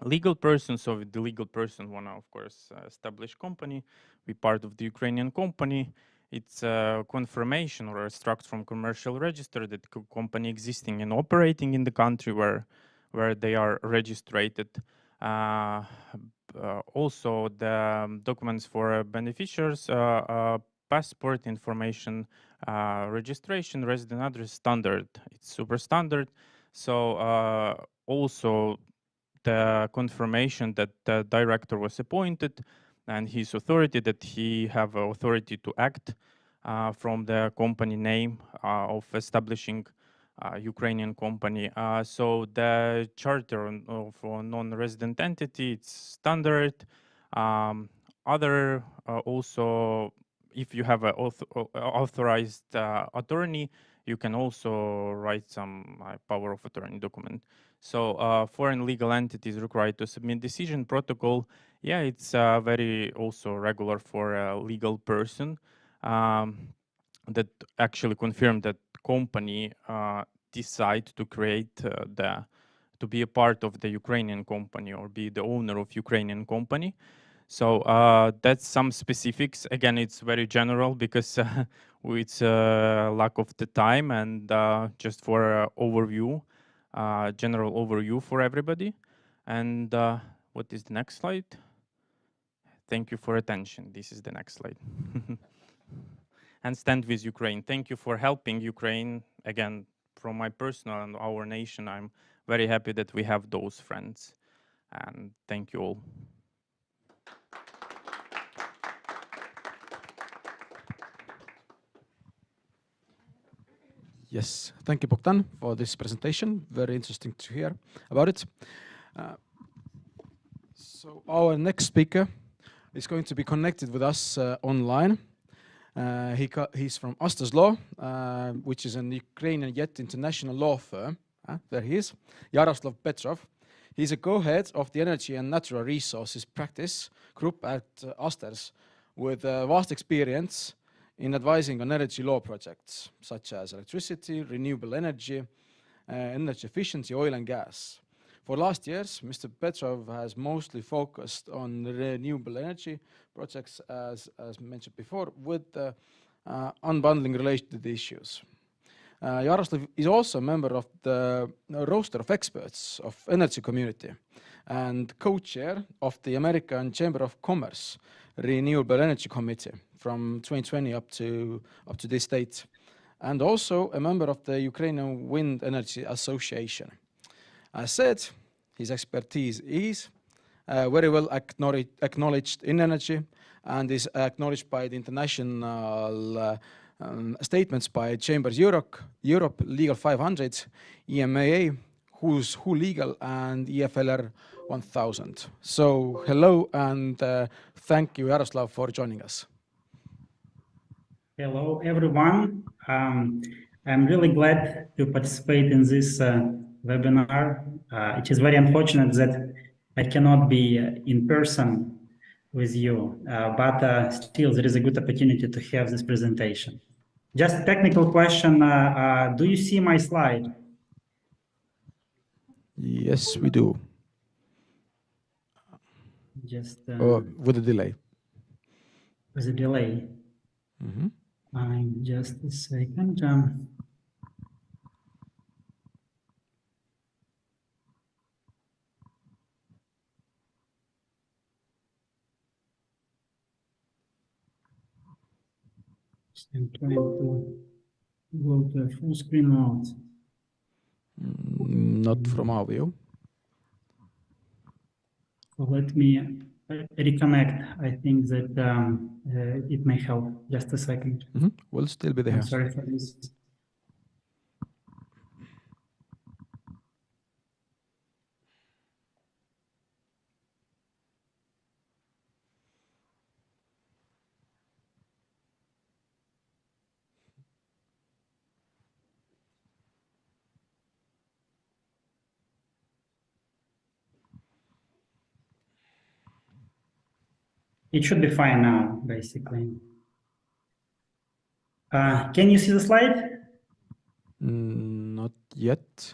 legal person. So the legal person wanna, of course, establish company, be part of the Ukrainian company. It's a confirmation or a extract from commercial register that company existing and operating in the country where they are registered. Also the documents for beneficiaries, passport information, registration, resident address, standard. It's super standard. So also the confirmation that the director was appointed and his authority, that he have authority to act from the company name of establishing Ukrainian company. So the charter of a non-resident entity, it's standard. Other also, if you have an authorized attorney, you can also write some power of attorney document. So foreign legal entities required to submit decision protocol. Yeah, it's very also regular for a legal person that actually confirm that company decide to create to be a part of the Ukrainian company or be the owner of Ukrainian company. So that's some specifics. Again, it's very general because it's lack of the time and just for overview. General overview for everybody. And what is the next slide? Thank you for attention. This is the next slide. And stand with Ukraine. Thank you for helping Ukraine. Again, from my personal and our nation, I'm very happy that we have those friends. And thank you all. Yes, thank you, Bogdan, for this presentation. Very interesting to hear about it. So our next speaker is going to be connected with us online. He's from Astas Law, which is an Ukrainian yet international law firm. There he is, Yaroslav Petrov. He's a co-head of the Energy and Natural Resources Practice Group at Astas, with vast experience in advising on energy law projects, such as electricity, renewable energy, energy efficiency, oil and gas. For last years, Mr. Petrov has mostly focused on renewable energy projects, as mentioned before, with unbundling related issues. Yaroslav is also a member of the roster of experts of energy community and co-chair of the American Chamber of Commerce Renewable Energy Committee from 2020 up to this date, and also a member of the Ukrainian Wind Energy Association. As said, his expertise is very well acknowledged in energy and is acknowledged by the international statements by Chambers Europe, Legal 500, EMAA, Who's Who Legal, and EFLR 1000. So hello and thank you, Yaroslav, for joining us. Hello, everyone. I'm really glad to participate in this webinar. It is very unfortunate that I cannot be in person with you, but still there is a good opportunity to have this presentation. Just a technical question, do you see my slide? Yes, we do. Just with a delay. with a delay. Mm-hmm. Just a second. I'm trying to go to a full screen mode. Not from our view. So let me reconnect. I think that it may help. Just a second. Mm-hmm. We'll still be there. I'm sorry for this. It should be fine now, basically. Can you see the slide? Not yet.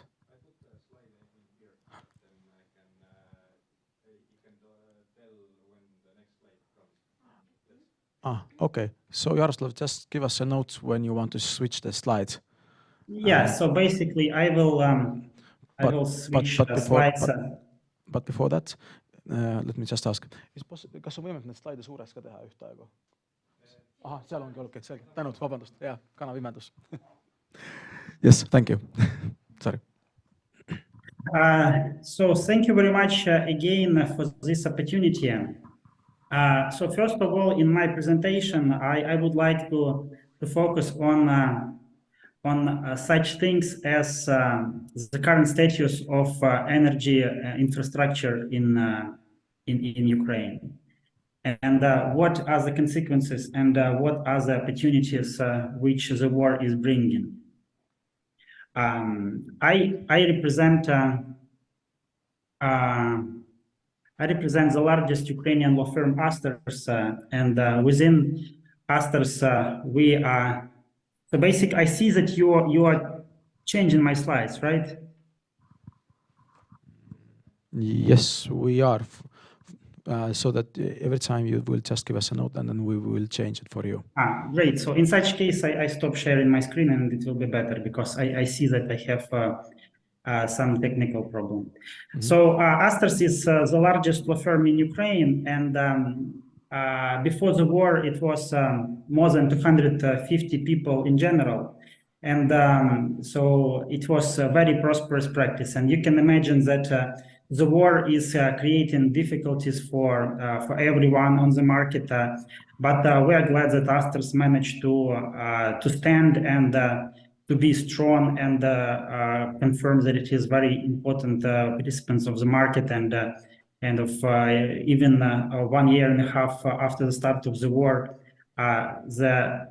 Okay. So Yaroslav, just give us a note when you want to switch the slide. Yeah. So basically, I will switch the slides. But before that, let me just ask. Kas on võimalik need slaide suures ka teha ühtaegu? Ahah, seal ongi olukord, selge. Tänud, vabandust. Jaa, kanapimendus. Yes, thank you. Sorry. So thank you very much again for this opportunity. So first of all, in my presentation, I would like to focus on such things as the current status of energy infrastructure in Ukraine, and what are the consequences and what are the opportunities which the war is bringing. I represent the largest Ukrainian law firm, Asters, and within Asters, we are. So basically, I see that you are changing my slides, right? Yes, we are. So that every time you will just give us a note and then we will change it for you. Great. So in such case, I stop sharing my screen and it will be better because I see that I have some technical problem. Mm-hmm. So Asters is the largest law firm in Ukraine, and before the war, it was more than 250 people in general. And so it was a very prosperous practice. And you can imagine that the war is creating difficulties for everyone on the market. But we are glad that Asters managed to stand and to be strong and confirm that it is very important participants of the market, and even 1 year and a half after the start of the war, the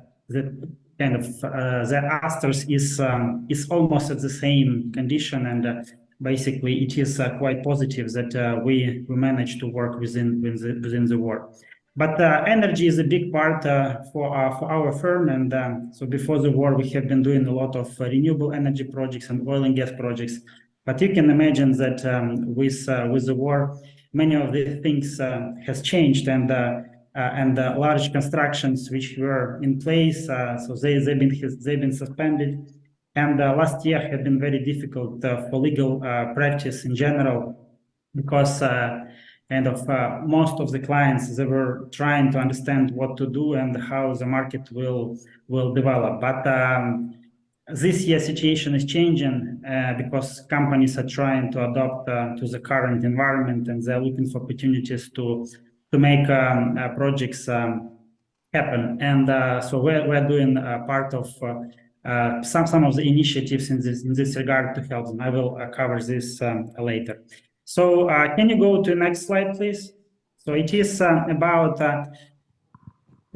Asters is almost at the same condition, and basically it is quite positive that we managed to work within the war. But energy is a big part for our firm, and so before the war we have been doing a lot of renewable energy projects and oil and gas projects. But you can imagine that with the war, many of these things has changed, and large constructions which were in place, so they've been suspended, And last year had been very difficult for legal practice in general, because most of the clients, they were trying to understand what to do and how the market will develop. But this year situation is changing because companies are trying to adapt to the current environment, and they're looking for opportunities to make projects happen. And so we're doing part of some of the initiatives in this regard to help them. I will cover this later. So can you go to the next slide, please? So it is about the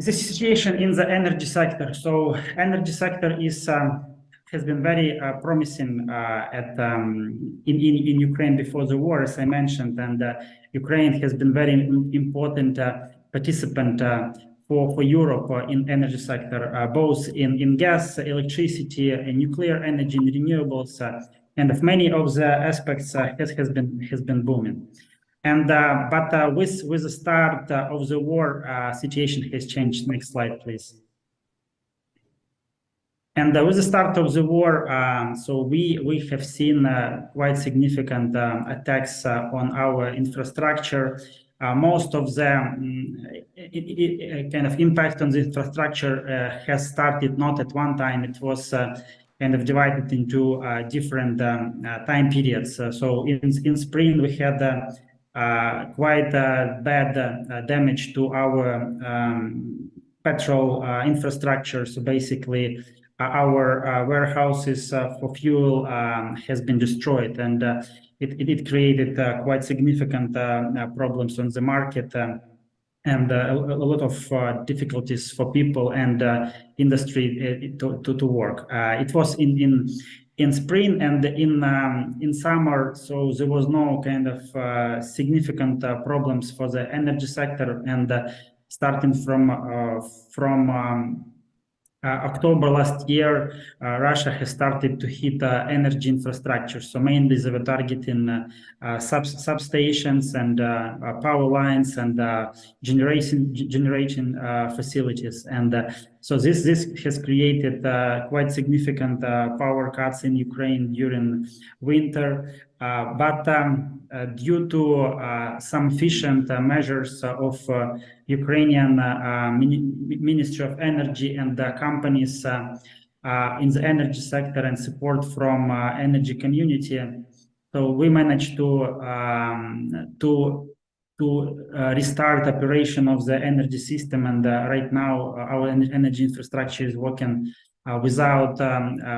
situation in the energy sector. So energy sector is has been very promising in Ukraine before the war, as I mentioned, and Ukraine has been very important participant for Europe in energy sector, both in gas, electricity, nuclear energy, and renewables, and of many of the aspects has been booming. And but with the start of the war, situation has changed. Next slide, please. And with the start of the war, so we have seen quite significant attacks on our infrastructure. Most of the kind of impact on the infrastructure has started not at one time. It was kind of divided into different time periods. So in spring we had quite bad damage to our petrol infrastructure. So basically, our warehouses for fuel has been destroyed, and it created quite significant problems on the market and a lot of difficulties for people and industry to work. It was in spring and in summer, so there was no kind of significant problems for the energy sector. And starting from October last year, Russia has started to hit energy infrastructure. So mainly they were targeting substations and power lines and generation facilities. And so this has created quite significant power cuts in Ukraine during winter. But due to some efficient measures of Ukrainian Ministry of Energy and companies in the energy sector and support from energy community, so we managed to restart operation of the energy system. And right now our energy infrastructure is working without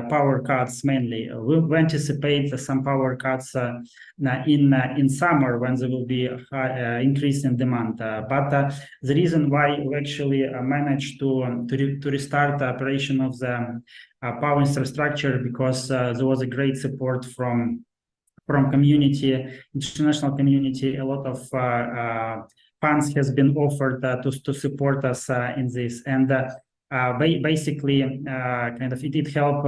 power cuts mainly. We anticipate some power cuts in summer when there will be increase in demand. But the reason why we actually managed to restart the operation of the power infrastructure, because there was a great support from community, international community. A lot of funds has been offered to support us in this. And basically kind of it helped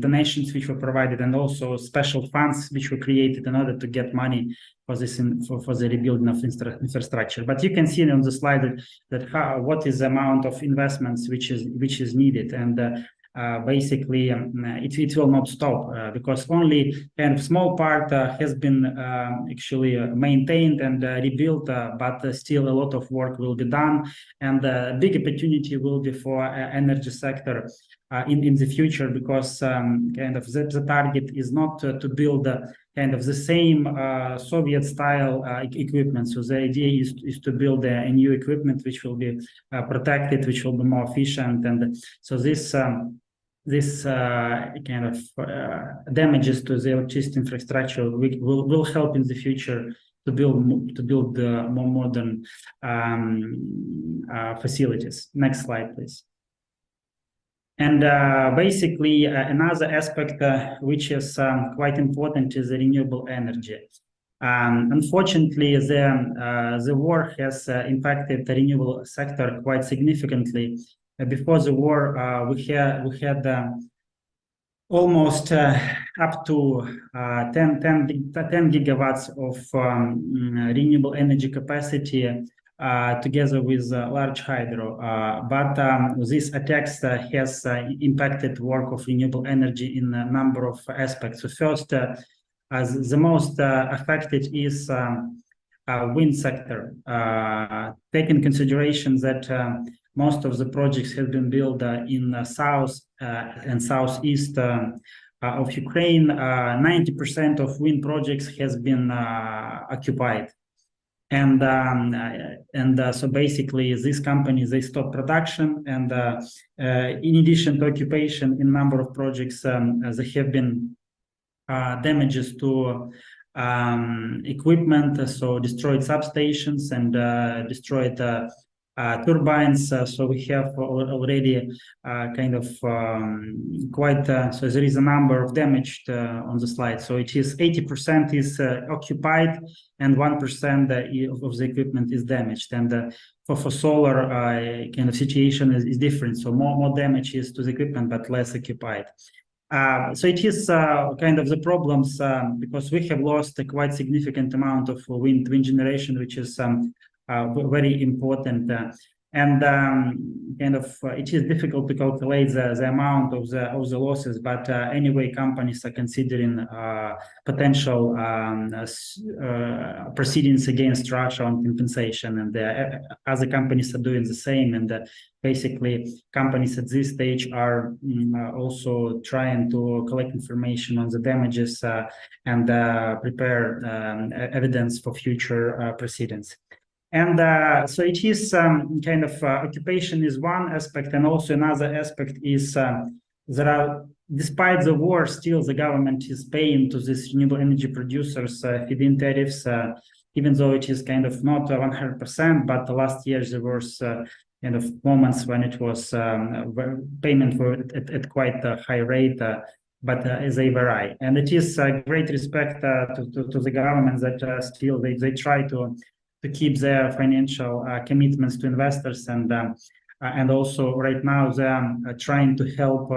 donations which were provided, and also special funds which were created in order to get money for this for the rebuilding of infrastructure. But you can see on the slide that what is the amount of investments which is needed. And basically it will not stop because only kind of small part has been actually maintained and rebuilt, but still a lot of work will be done. And big opportunity will be for energy sector in the future, because kind of the target is not to build kind of the same Soviet style equipment. So the idea is to build a new equipment which will be protected, which will be more efficient. And so this kind of damages to the electricity infrastructure will help in the future to build more modern facilities. Next slide, please. And basically another aspect which is quite important is the renewable energy. Unfortunately, the war has impacted the renewable sector quite significantly. Before the war, we had almost up to 10 gigawatts of renewable energy capacity together with large hydro. But this attacks has impacted work of renewable energy in a number of aspects. So first, as the most affected is wind sector. Take in consideration that most of the projects have been built in south and southeast of Ukraine. 90% of wind projects has been occupied. And so basically these companies, they stop production, and in addition to occupation in number of projects, there have been damages to equipment, so destroyed substations and destroyed turbines. So we have already kind of quite, so there is a number of damage on the slide. So it is 80% is occupied and 1% of the equipment is damaged. And for solar kind of situation is different. So more damage is to the equipment, but less occupied. So it is kind of the problems because we have lost a quite significant amount of wind generation, which is very important. And kind of it is difficult to calculate the amount of the losses, but anyway, companies are considering potential proceedings against Russia on compensation, and other companies are doing the same. And basically, companies at this stage are also trying to collect information on the damages and prepare evidence for future proceedings. And so it is kind of occupation is one aspect, and also another aspect is there are, despite the war, still the government is paying to these renewable energy producers feed-in tariffs, even though it is kind of not 100%, but the last year there was kind of moments when it was payment for at quite a high rate, but they vary. And it is great respect to the government that still they try to keep their financial commitments to investors, and also right now they are trying to help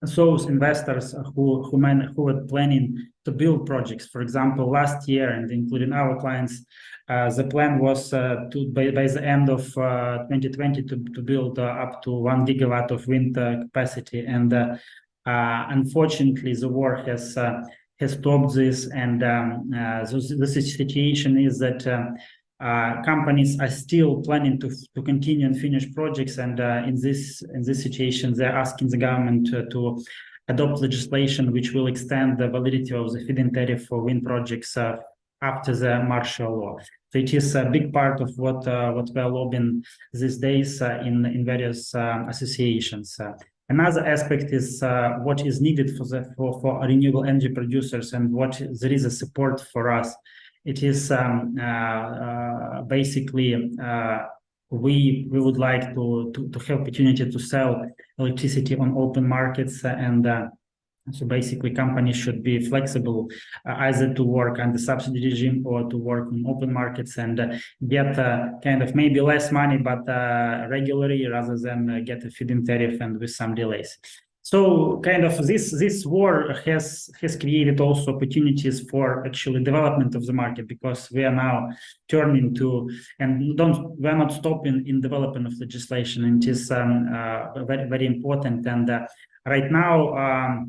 those investors who were planning to build projects. For example, last year, and including our clients, the plan was by the end of 2020 to build up to 1 gigawatt of wind capacity, and unfortunately the war has stopped this, and so the situation is that companies are still planning to continue and finish projects, and in this situation they're asking the government to adopt legislation which will extend the validity of the feed-in tariff for wind projects after the martial law. So it is a big part of what we are lobbying these days in various associations. Another aspect is what is needed for renewable energy producers, and what there is a support for us. It is basically we would like to have opportunity to sell electricity on open markets, and so basically companies should be flexible either to work under subsidy regime or to work on open markets and get kind of maybe less money, but regularly, rather than get a feed-in tariff and with some delays. So kind of this war has created also opportunities for actually development of the market, because we are now turning to, and we're not stopping in development of legislation, and it is very, very important. And right now,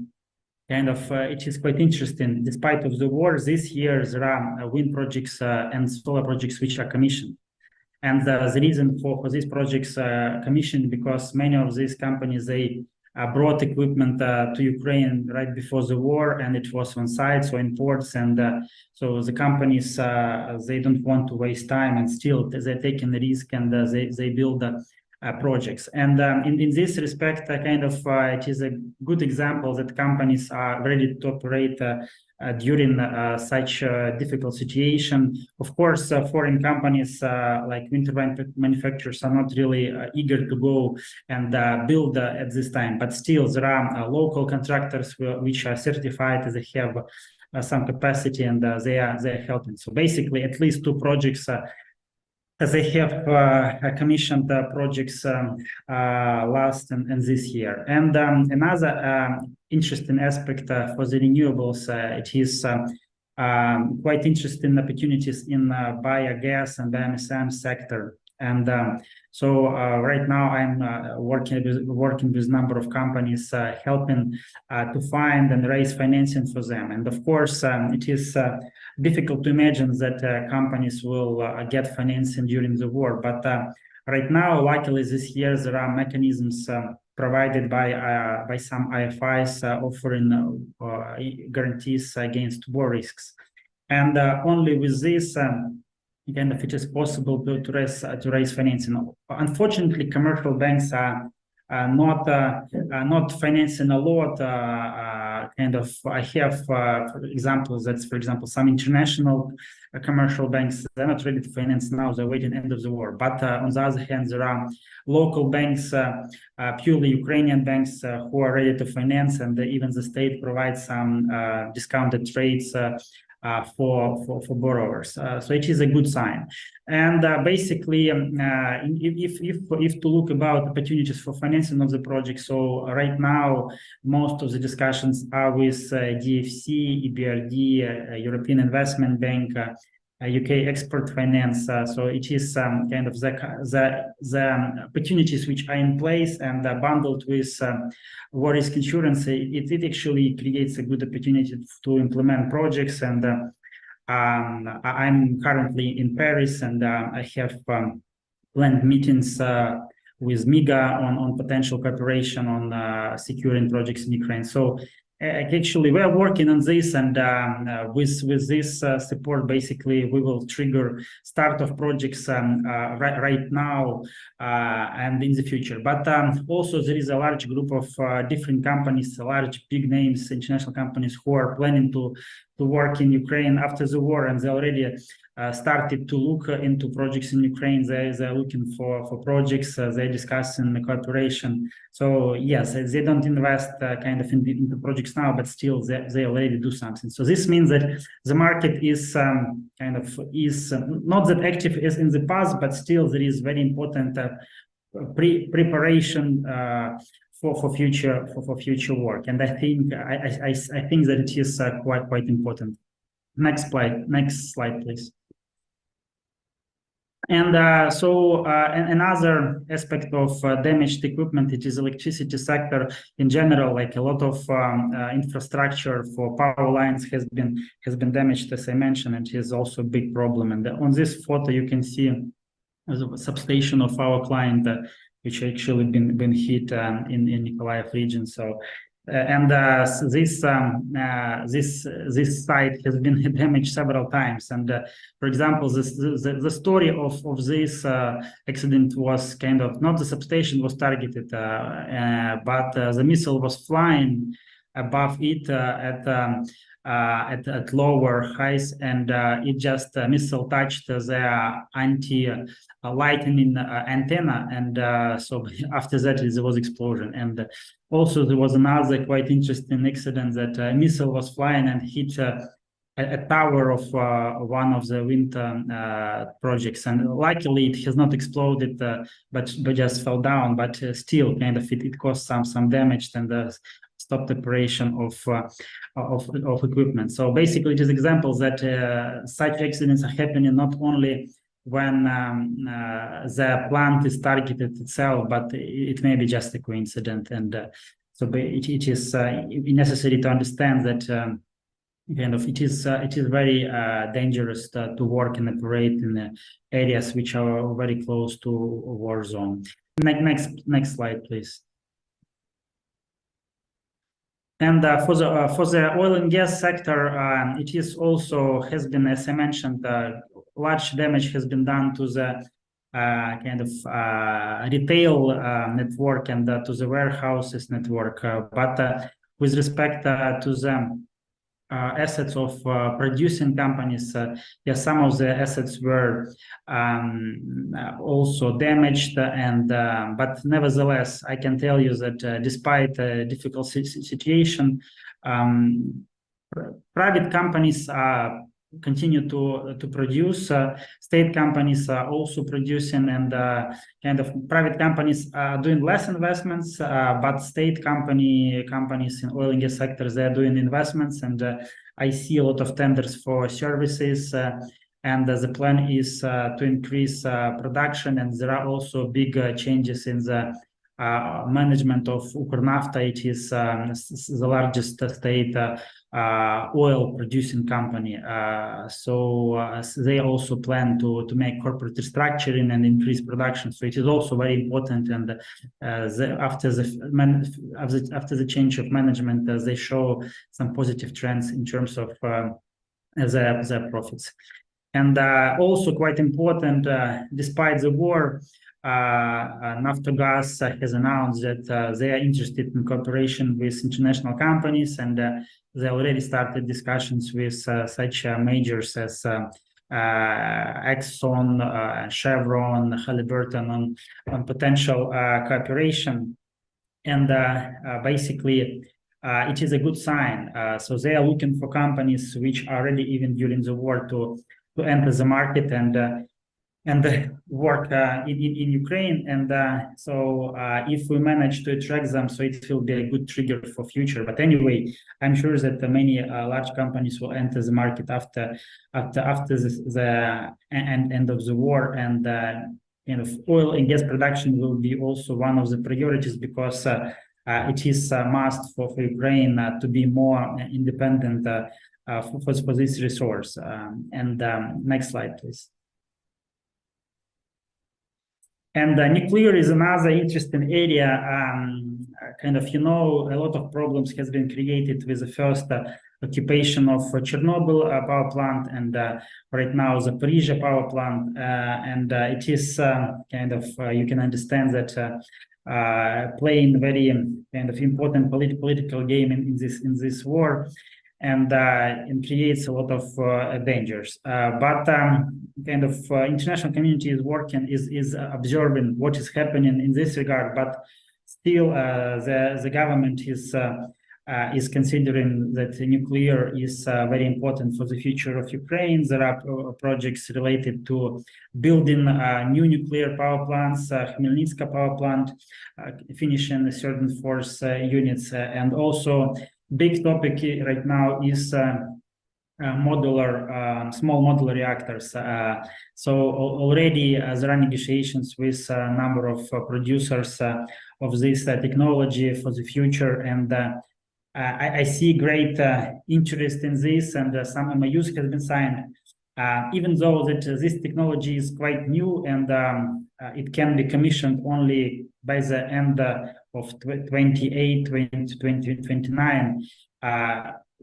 kind of it is quite interesting. Despite of the war, this year there are wind projects and solar projects which are commissioned. And the reason for these projects commissioned, because many of these companies, they brought equipment to Ukraine right before the war, and it was on site, so in ports, and so the companies, they don't want to waste time, and still they're taking the risk, and they build projects. And in this respect, kind of it is a good example that companies are ready to operate during such a difficult situation. Of course, foreign companies like wind turbine manufacturers are not really eager to go and build at this time, but still there are local contractors which are certified, they have some capacity, and they are helping. So basically, at least 2 projects they have commissioned projects last and this year. And another interesting aspect for the renewables, it is quite interesting opportunities in biogas and BMSM sector. And so right now I'm working with a number of companies, helping to find and raise financing for them. And of course, it is difficult to imagine that companies will get financing during the war. But right now, luckily this year, there are mechanisms provided by some IFIs offering guarantees against war risks. And only with this, kind of it is possible to raise financing. Unfortunately, commercial banks are not financing a lot. Kind of, I have for examples that's, for example, some international commercial banks, they're not ready to finance now, they're waiting end of the war. But on the other hand, there are local banks, purely Ukrainian banks who are ready to finance, and even the state provides some discounted rates for borrowers. So it is a good sign. And basically, if to look about opportunities for financing of the project, so right now, most of the discussions are with DFC, EBRD, European Investment Bank, UK Export Finance. So it is kind of the opportunities which are in place and bundled with war risk insurance. It actually creates a good opportunity to implement projects. And I'm currently in Paris, and I have planned meetings with MIGA on potential cooperation on securing projects in Ukraine. So actually, we are working on this, and with this support, basically, we will trigger start of projects right now and in the future. But also, there is a large group of different companies, large big names, international companies who are planning to work in Ukraine after the war, and they already started to look into projects in Ukraine. They're looking for projects, they're discussing the cooperation. So yes, they don't invest kind of into projects now, but still they already do something. So this means that the market is kind of not that active as in the past, but still there is very important preparation for future work. And I think that it is quite important. Next slide, please. And so another aspect of damaged equipment, it is electricity sector in general. Like a lot of infrastructure for power lines has been damaged, as I mentioned, and it is also a big problem. And on this photo, you can see the substation of our client, which actually been hit in Nikolaev region. So. This site has been damaged several times. And for example, the story of this accident was kind of not the substation was targeted, but the missile was flying above it at lower heights, and it just missile touched the anti-lightning antenna, and so after that there was explosion. And also there was another quite interesting accident that a missile was flying and hit a tower of one of the wind projects, and luckily it has not exploded, but just fell down. But still, kind of it caused some damage and stopped operation of equipment. So basically, it is examples that such accidents are happening not only when the plant is targeted itself, but it may be just a coincidence. And so it is necessary to understand that kind of it is very dangerous to work and operate in areas which are very close to a war zone. Next slide, please. And for the oil and gas sector, it is also has been, as I mentioned, large damage has been done to the kind of retail network and to the warehouses network. But with respect to the assets of producing companies, yes, some of the assets were also damaged, and but nevertheless, I can tell you that despite a difficult situation, private companies are continue to produce. State companies are also producing, and kind of private companies are doing less investments, but state companies in oil and gas sectors, they are doing investments, and I see a lot of tenders for services, and the plan is to increase production, and there are also big changes in the management of Ukernafta. It is the largest state oil producing company. So they also plan to make corporate restructuring and increase production. So it is also very important. And after the change of management, they show some positive trends in terms of their profits. And also quite important, despite the war, Naftogaz has announced that they are interested in cooperation with international companies, and they already started discussions with such majors as Exxon, Chevron, Halliburton on potential cooperation. And basically, it is a good sign. So they are looking for companies which are ready, even during the war, to enter the market and work in Ukraine. And so if we manage to attract them, so it will be a good trigger for future. But anyway, I'm sure that many large companies will enter the market after the end of the war, and oil and gas production will be also one of the priorities, because it is a must for Ukraine to be more independent for this resource. Next slide, please. And nuclear is another interesting area. A lot of problems has been created with the first occupation of Chernobyl power plant, and right now the Zaporizhzhia power plant. And it is you can understand that playing very important political game in this war, and creates a lot of dangers. But international community is working, is observing what is happening in this regard. But still, the government is considering that nuclear is very important for the future of Ukraine. There are projects related to building new nuclear power plants, Khmelnytska power plant, finishing certain force units, and also big topic right now is small modular reactors. So already there are negotiations with a number of producers of this technology for the future, and I see great interest in this, and some MOUs have been signed. Even though that this technology is quite new, and it can be commissioned only by the end of 2029,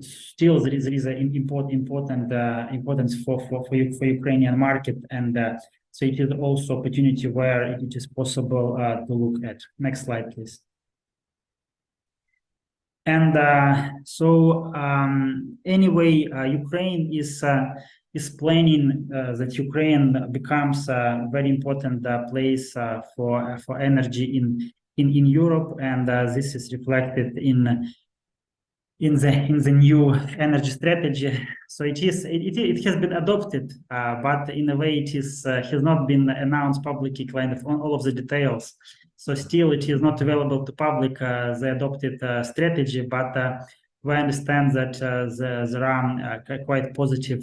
still there is an importance for Ukrainian market, and so it is also opportunity where it is possible to look at. Next slide, please. And anyway, Ukraine is planning that Ukraine becomes a very important place for energy in Europe, and this is reflected in the new energy strategy. So it has been adopted, but in a way it has not been announced publicly, on all of the details. So still it is not available to public, the adopted strategy, but we understand that there are quite positive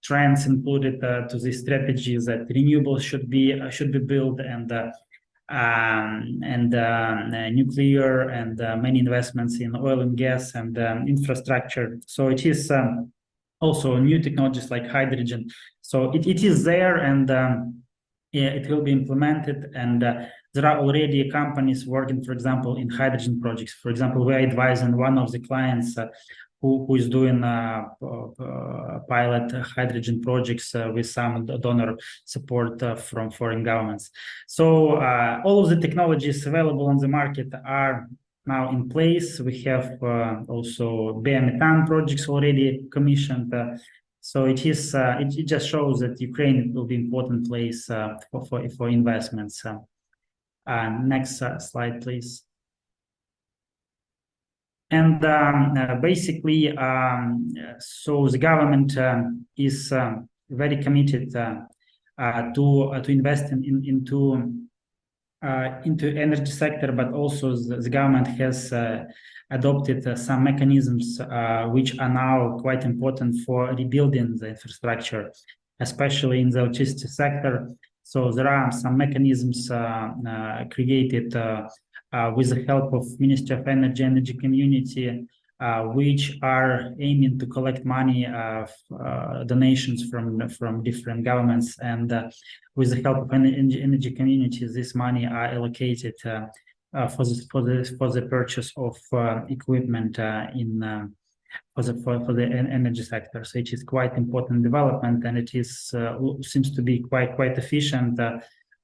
trends included to this strategy, that renewables should be built, and nuclear, and many investments in oil and gas and infrastructure. So it is also new technologies like hydrogen. So it is there, and it will be implemented, and there are already companies working, for example, in hydrogen projects. For example, we are advising one of the clients who is doing pilot hydrogen projects with some donor support from foreign governments. So all of the technologies available on the market are now in place. We have also biomethane projects already commissioned. So it just shows that Ukraine will be an important place for investments. Next slide, please. And basically, so the government is very committed to invest into energy sector, but also the government has adopted some mechanisms which are now quite important for rebuilding the infrastructure, especially in the electricity sector. So there are some mechanisms created with the help of Ministry of Energy Community, which are aiming to collect money donations from different governments, and with the help of energy communities, this money are allocated for the purchase of equipment for the energy sector. So it is quite important development, and it is seems to be quite efficient.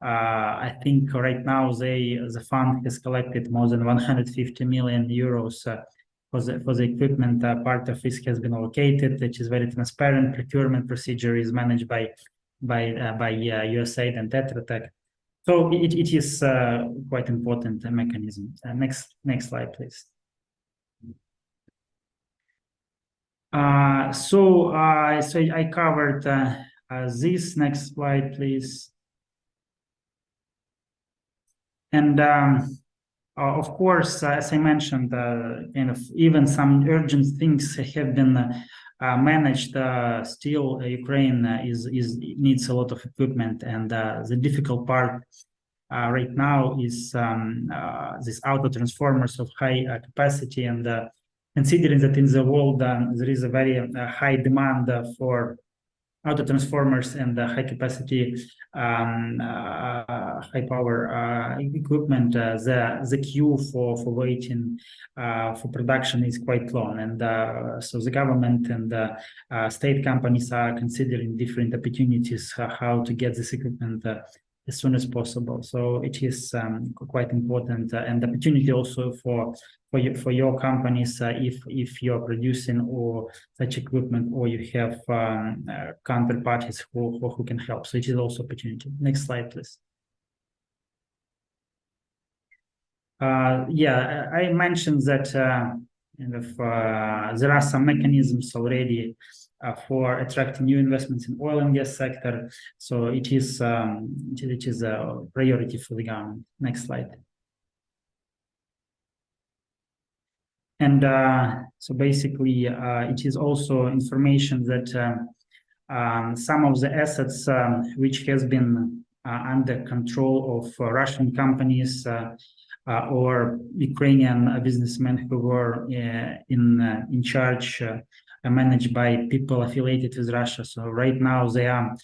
I think right now the fund has collected more than 150 million euros for the equipment. Part of this has been allocated. It is very transparent. Procurement procedure is managed by USAID and Tetra Tech. So it is quite important mechanism. Next slide, please. So I covered this. Next slide, please. And of course, as I mentioned, kind of even some urgent things have been managed. Still, Ukraine needs a lot of equipment, and the difficult part right now is these auto transformers of high capacity. And considering that in the world there is a very high demand for auto transformers and high capacity, high power equipment, the queue for waiting for production is quite long. And so the government and state companies are considering different opportunities how to get this equipment as soon as possible. So it is quite important and opportunity also for your companies if you're producing or such equipment, or you have counterparties who can help. So it is also opportunity. Next slide, please. Yeah, I mentioned that there are some mechanisms already for attracting new investments in oil and gas sector. So it is a priority for the government. Next slide. And so basically, it is also information that some of the assets which has been under control of Russian companies or Ukrainian businessmen who were in charge, managed by people affiliated with Russia. So right now they are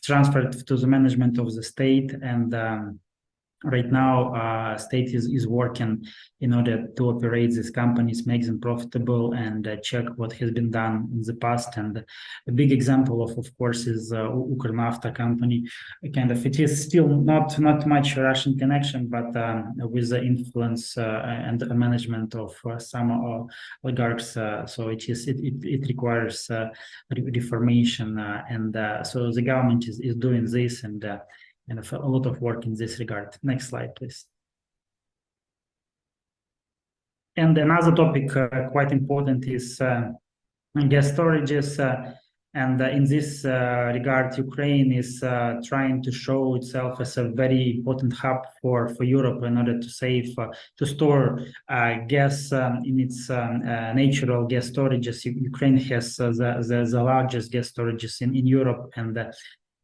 transferred to the management of the state, and right now state is working in order to operate these companies, make them profitable, and check what has been done in the past. And a big example of course is Ukr company. Kind of, it is still not much Russian connection, but with the influence and the management of some oligarchs. So it requires reformation, and so the government is doing this, and a lot of work in this regard. Next slide, please. And another topic quite important is gas storages. And in this regard, Ukraine is trying to show itself as a very important hub for Europe in order to save, to store gas in its natural gas storages. Ukraine has the largest gas storages in Europe, and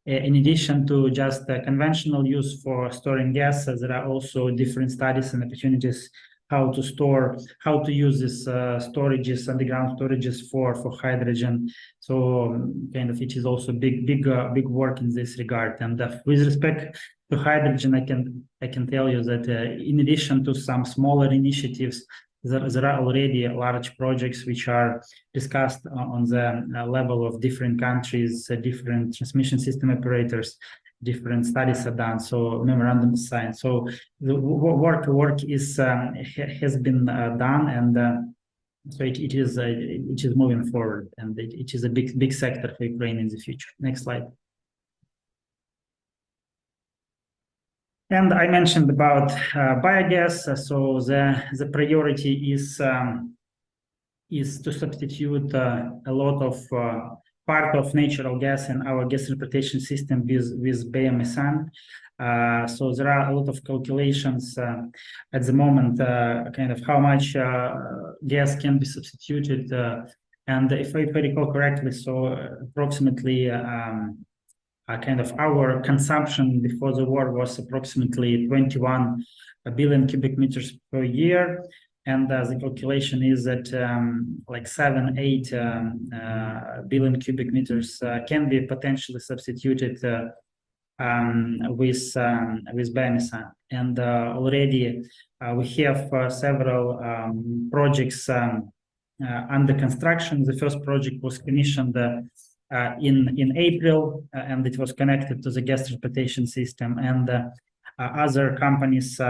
in addition to just conventional use for storing gas, there are also different studies and opportunities how to use these storages, underground storages for hydrogen. So kind of it is also big work in this regard. And with respect to hydrogen, I can tell you that in addition to some smaller initiatives, there are already large projects which are discussed on the level of different countries, different transmission system operators, different studies are done, so memorandum is signed. So the work is has been done, and so it is moving forward, and it is a big sector for Ukraine in the future. Next slide. And I mentioned about biogas. So the priority is to substitute a lot of part of natural gas in our gas transportation system with biomethane. So there are a lot of calculations at the moment, kind of how much gas can be substituted. And if I recall correctly, so approximately kind of our consumption before the war was approximately 21 billion cubic meters per year. And the calculation is that like 7-8 billion cubic meters can be potentially substituted with biomethane. And already we have several projects under construction. The first project was commissioned in April, and it was connected to the gas transportation system. And other companies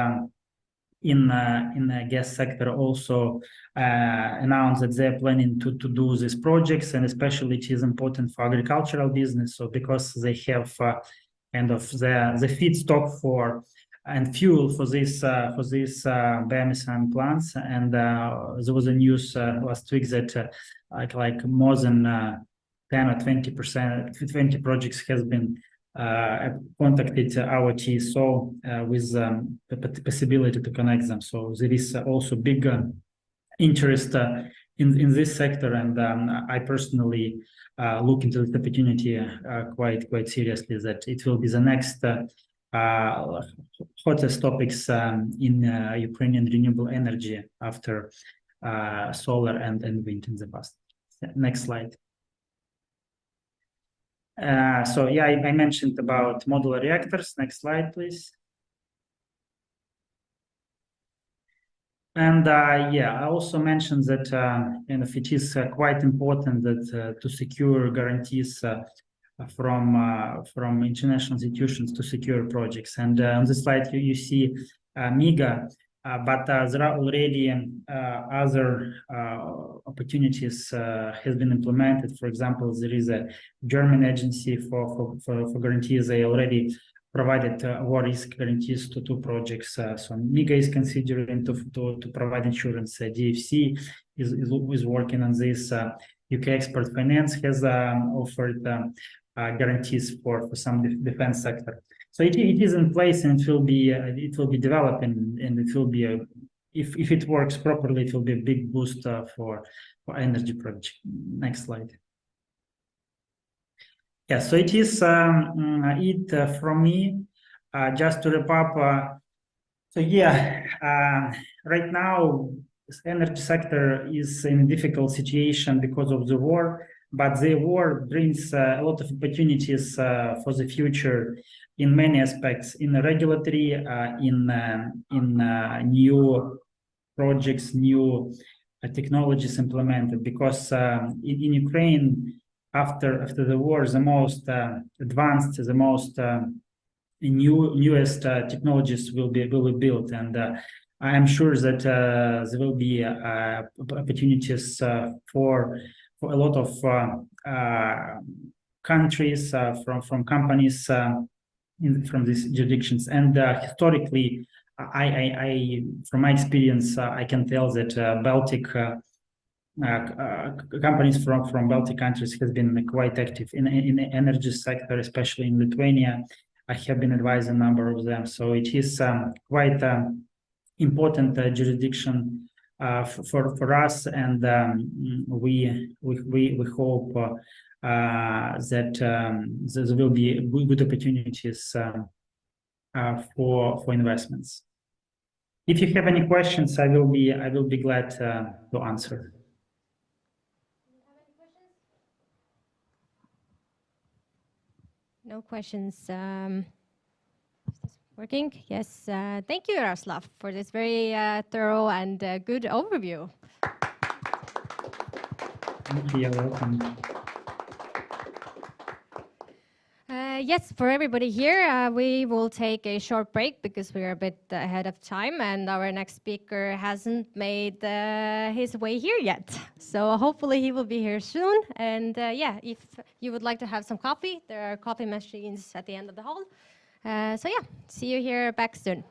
in the gas sector also announced that they're planning to do these projects, and especially it is important for agricultural business. So because they have kind of the feedstock for and fuel for this biomethane plants, and there was a news last week that like more than 10 or 20%, 20 projects has been contacted our TSO with the possibility to connect them. So there is also big interest in this sector, and I personally look into this opportunity quite seriously. That it will be the next hottest topics in Ukrainian renewable energy after solar and wind in the past. Next slide. So yeah, I mentioned about modular reactors. Next slide, please. And yeah, I also mentioned that it is quite important that to secure guarantees from international institutions to secure projects. And on this slide, you see MEGA, but there are already other opportunities has been implemented. For example, there is a German agency for guarantees. They already provided war risk guarantees to 2 projects. So MEGA is considering to provide insurance. DFC is working on this. UK Export Finance has offered guarantees for some defense sector. So it is in place, and it will be developing, and it will be if it works properly, it will be a big boost for energy project. Next slide. Yeah, so it is it from me. Just to wrap up. So yeah, right now, the energy sector is in a difficult situation because of the war. But the war brings a lot of opportunities for the future in many aspects, in the regulatory, in new projects, new technologies implemented. Because in Ukraine, after the war, the most advanced, the most newest technologies will be built, and I am sure that there will be opportunities for a lot of countries, from companies from these jurisdictions. And historically, I from my experience, I can tell that Baltic companies from Baltic countries has been quite active in the energy sector, especially in Lithuania. I have been advising a number of them, so it is quite important jurisdiction for us, and we hope that there will be good opportunities for investments. If you have any questions, I will be glad to answer. No questions. Is this working? Yes. Thank you, Yaroslav, for this very thorough and good overview. You're welcome. Yes, for everybody here, we will take a short break because we are a bit ahead of time, and our next speaker hasn't made his way here yet. So hopefully he will be here soon. And yeah, if you would like to have some coffee, there are coffee machines at the end of the hall. So yeah, see you here back soon.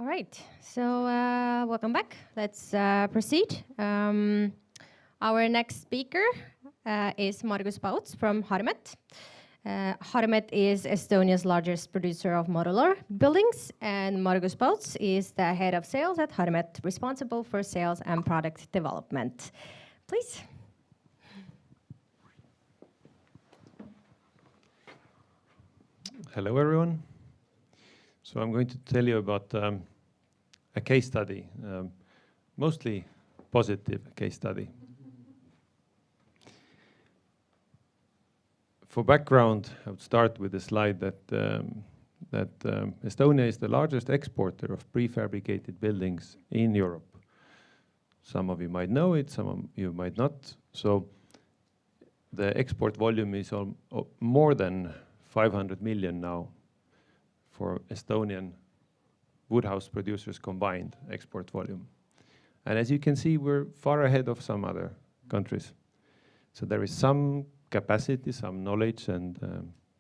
All right, so welcome back. Let's proceed. Our next speaker is Margus Pauts from Harmet. Harmet is Estonia's largest producer of modular buildings, and Margus Pauts is the head of sales at Harmet, responsible for sales and product development. Please. Hello, everyone. So I'm going to tell you about a case study, mostly positive case study. For background, I would start with a slide that Estonia is the largest exporter of prefabricated buildings in Europe. Some of you might know it, some of you might not. So the export volume is more than 500 million now for Estonian woodhouse producers combined export volume. And as you can see, we're far ahead of some other countries. So there is some capacity, some knowledge and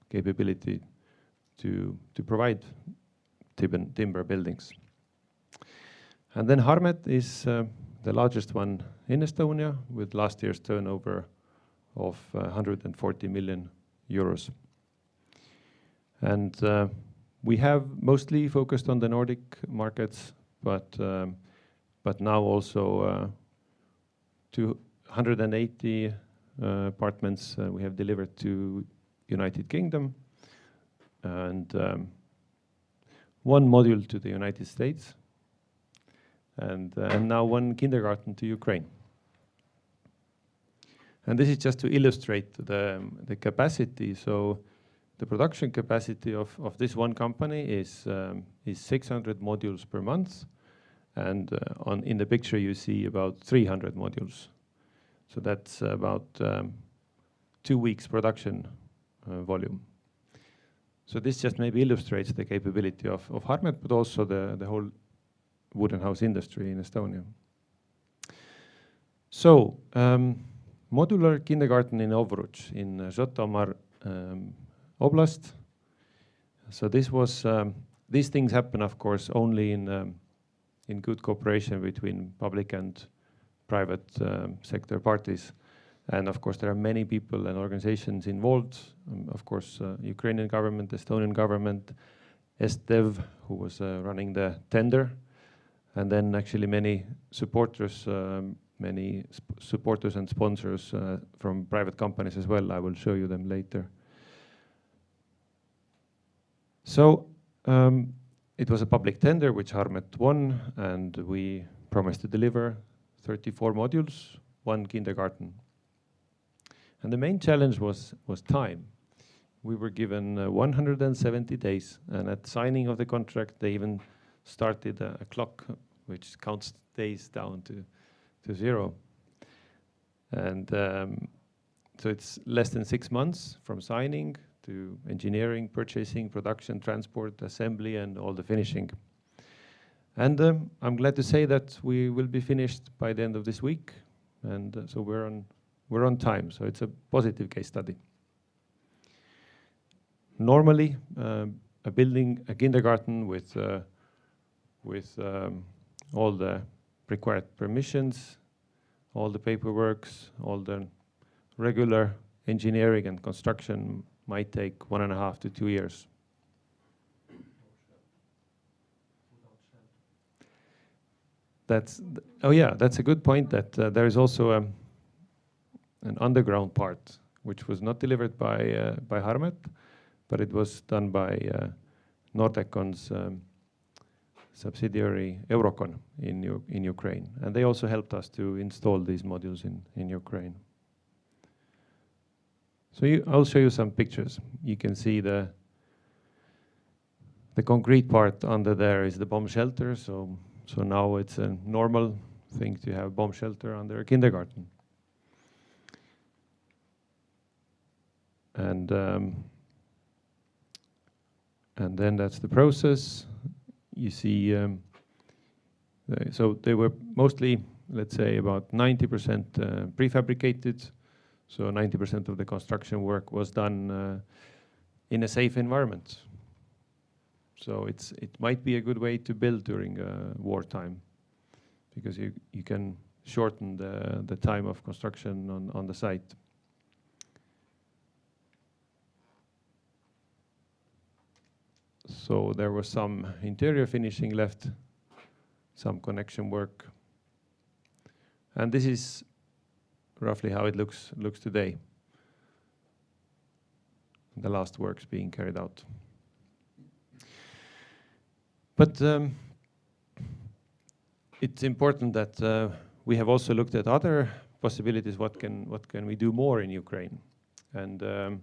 capability to provide timber buildings. And then Harmet is the largest one in Estonia with last year's turnover of 140 million euros. And we have mostly focused on the Nordic markets, but now also 280 apartments we have delivered to United Kingdom, and one module to the United States, and now one kindergarten to Ukraine. And this is just to illustrate the capacity. So the production capacity of this one company is 600 modules per month, and in the picture you see about 300 modules. So that's about 2 weeks production volume. So this just maybe illustrates the capability of Harmet, but also the whole wooden house industry in Estonia. So modular kindergarten in Ovruch in Žõtomār Oblast. So this was these things happen, of course, only in good cooperation between public and private sector parties. And of course, there are many people and organizations involved. Of course, Ukrainian government, Estonian government, SDEV, who was running the tender, and then actually many supporters and sponsors from private companies as well. I will show you them later. So it was a public tender which Harmet won, and we promised to deliver 34 modules, one kindergarten. And the main challenge was time. We were given 170 days, and at signing of the contract, they even started a clock which counts days down to zero. And so it's less than 6 months from signing to engineering, purchasing, production, transport, assembly, and all the finishing. And I'm glad to say that we will be finished by the end of this week, and so we're on time. So it's a positive case study. Normally, a kindergarten with all the required permissions, all the paperworks, all the regular engineering and construction might take 1.5 to 2 years. That's a good point, that there is also an underground part which was not delivered by Harmet, but it was done by Nordecon's subsidiary Eurocon in Ukraine, and they also helped us to install these modules in Ukraine. So I'll show you some pictures. You can see the concrete part under there is the bomb shelter. So now it's a normal thing to have bomb shelter under a kindergarten. And then that's the process. You see, so they were mostly, let's say, about 90% prefabricated. So 90% of the construction work was done in a safe environment. So it might be a good way to build during wartime, because you can shorten the time of construction on the site. So there was some interior finishing left, some connection work, and this is roughly how it looks today. The last works being carried out. But it's important that we have also looked at other possibilities. What can we do more in Ukraine? And I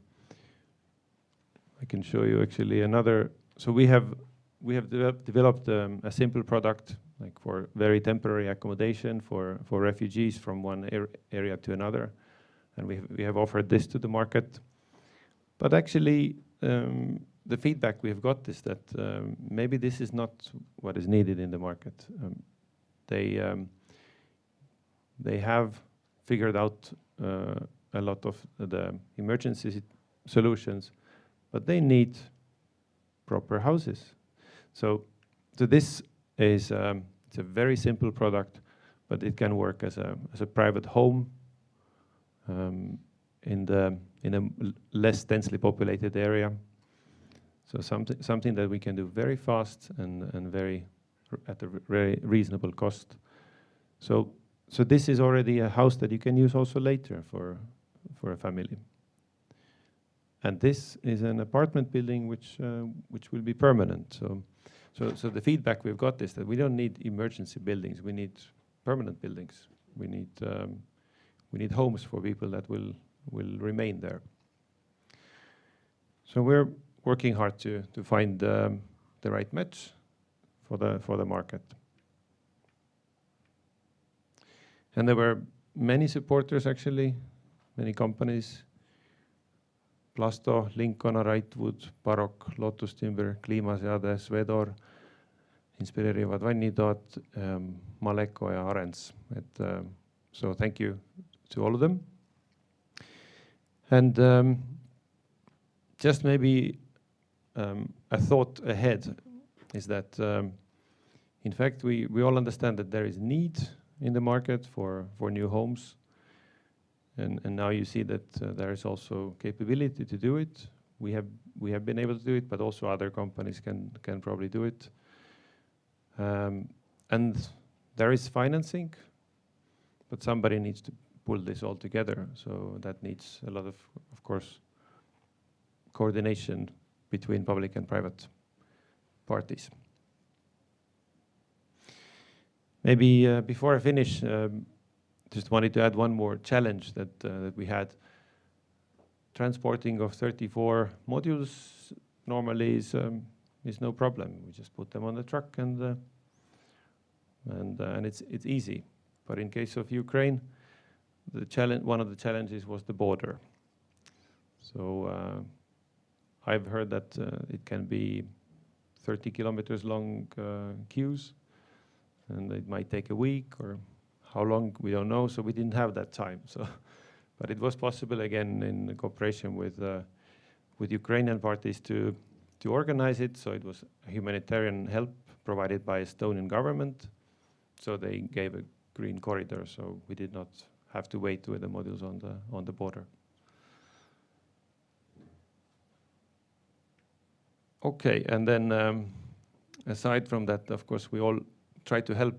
can show you actually another. So we have developed a simple product, like for very temporary accommodation for refugees from one area to another, and we have offered this to the market. But actually, the feedback we have got is that maybe this is not what is needed in the market. They have figured out a lot of the emergency solutions, but they need proper houses. So this is it's a very simple product, but it can work as a private home in a less densely populated area. So something that we can do very fast and at a very reasonable cost. So this is already a house that you can use also later for a family. And this is an apartment building which will be permanent. So the feedback we've got is that we don't need emergency buildings. We need permanent buildings. We need homes for people that will remain there. So we're working hard to find the right match for the market. And there were many supporters actually, many companies. Plasto, Lincoln, Rightwood, Baroque, Lotus Timber, Kliimaseade, Svedor, Inspireerivad vannitoad, Maleko ja Arends. So thank you to all of them. And just maybe a thought ahead is that, in fact, we all understand that there is need in the market for new homes. And now you see that there is also capability to do it. We have been able to do it, but also other companies can probably do it. And there is financing, but somebody needs to pull this all together. So that needs a lot of course, coordination between public and private parties. Maybe before I finish, just wanted to add one more challenge that we had. Transporting of 34 modules normally is no problem. We just put them on the truck and it's easy. But in case of Ukraine, one of the challenges was the border. So I've heard that it can be 30 kilometers long queues, and it might take a week, or how long, we don't know, so we didn't have that time. But it was possible, again, in cooperation with Ukrainian parties to organize it. So it was humanitarian help provided by Estonian government. So they gave a green corridor, so we did not have to wait with the modules on the border. Okay, and then aside from that, of course, we all try to help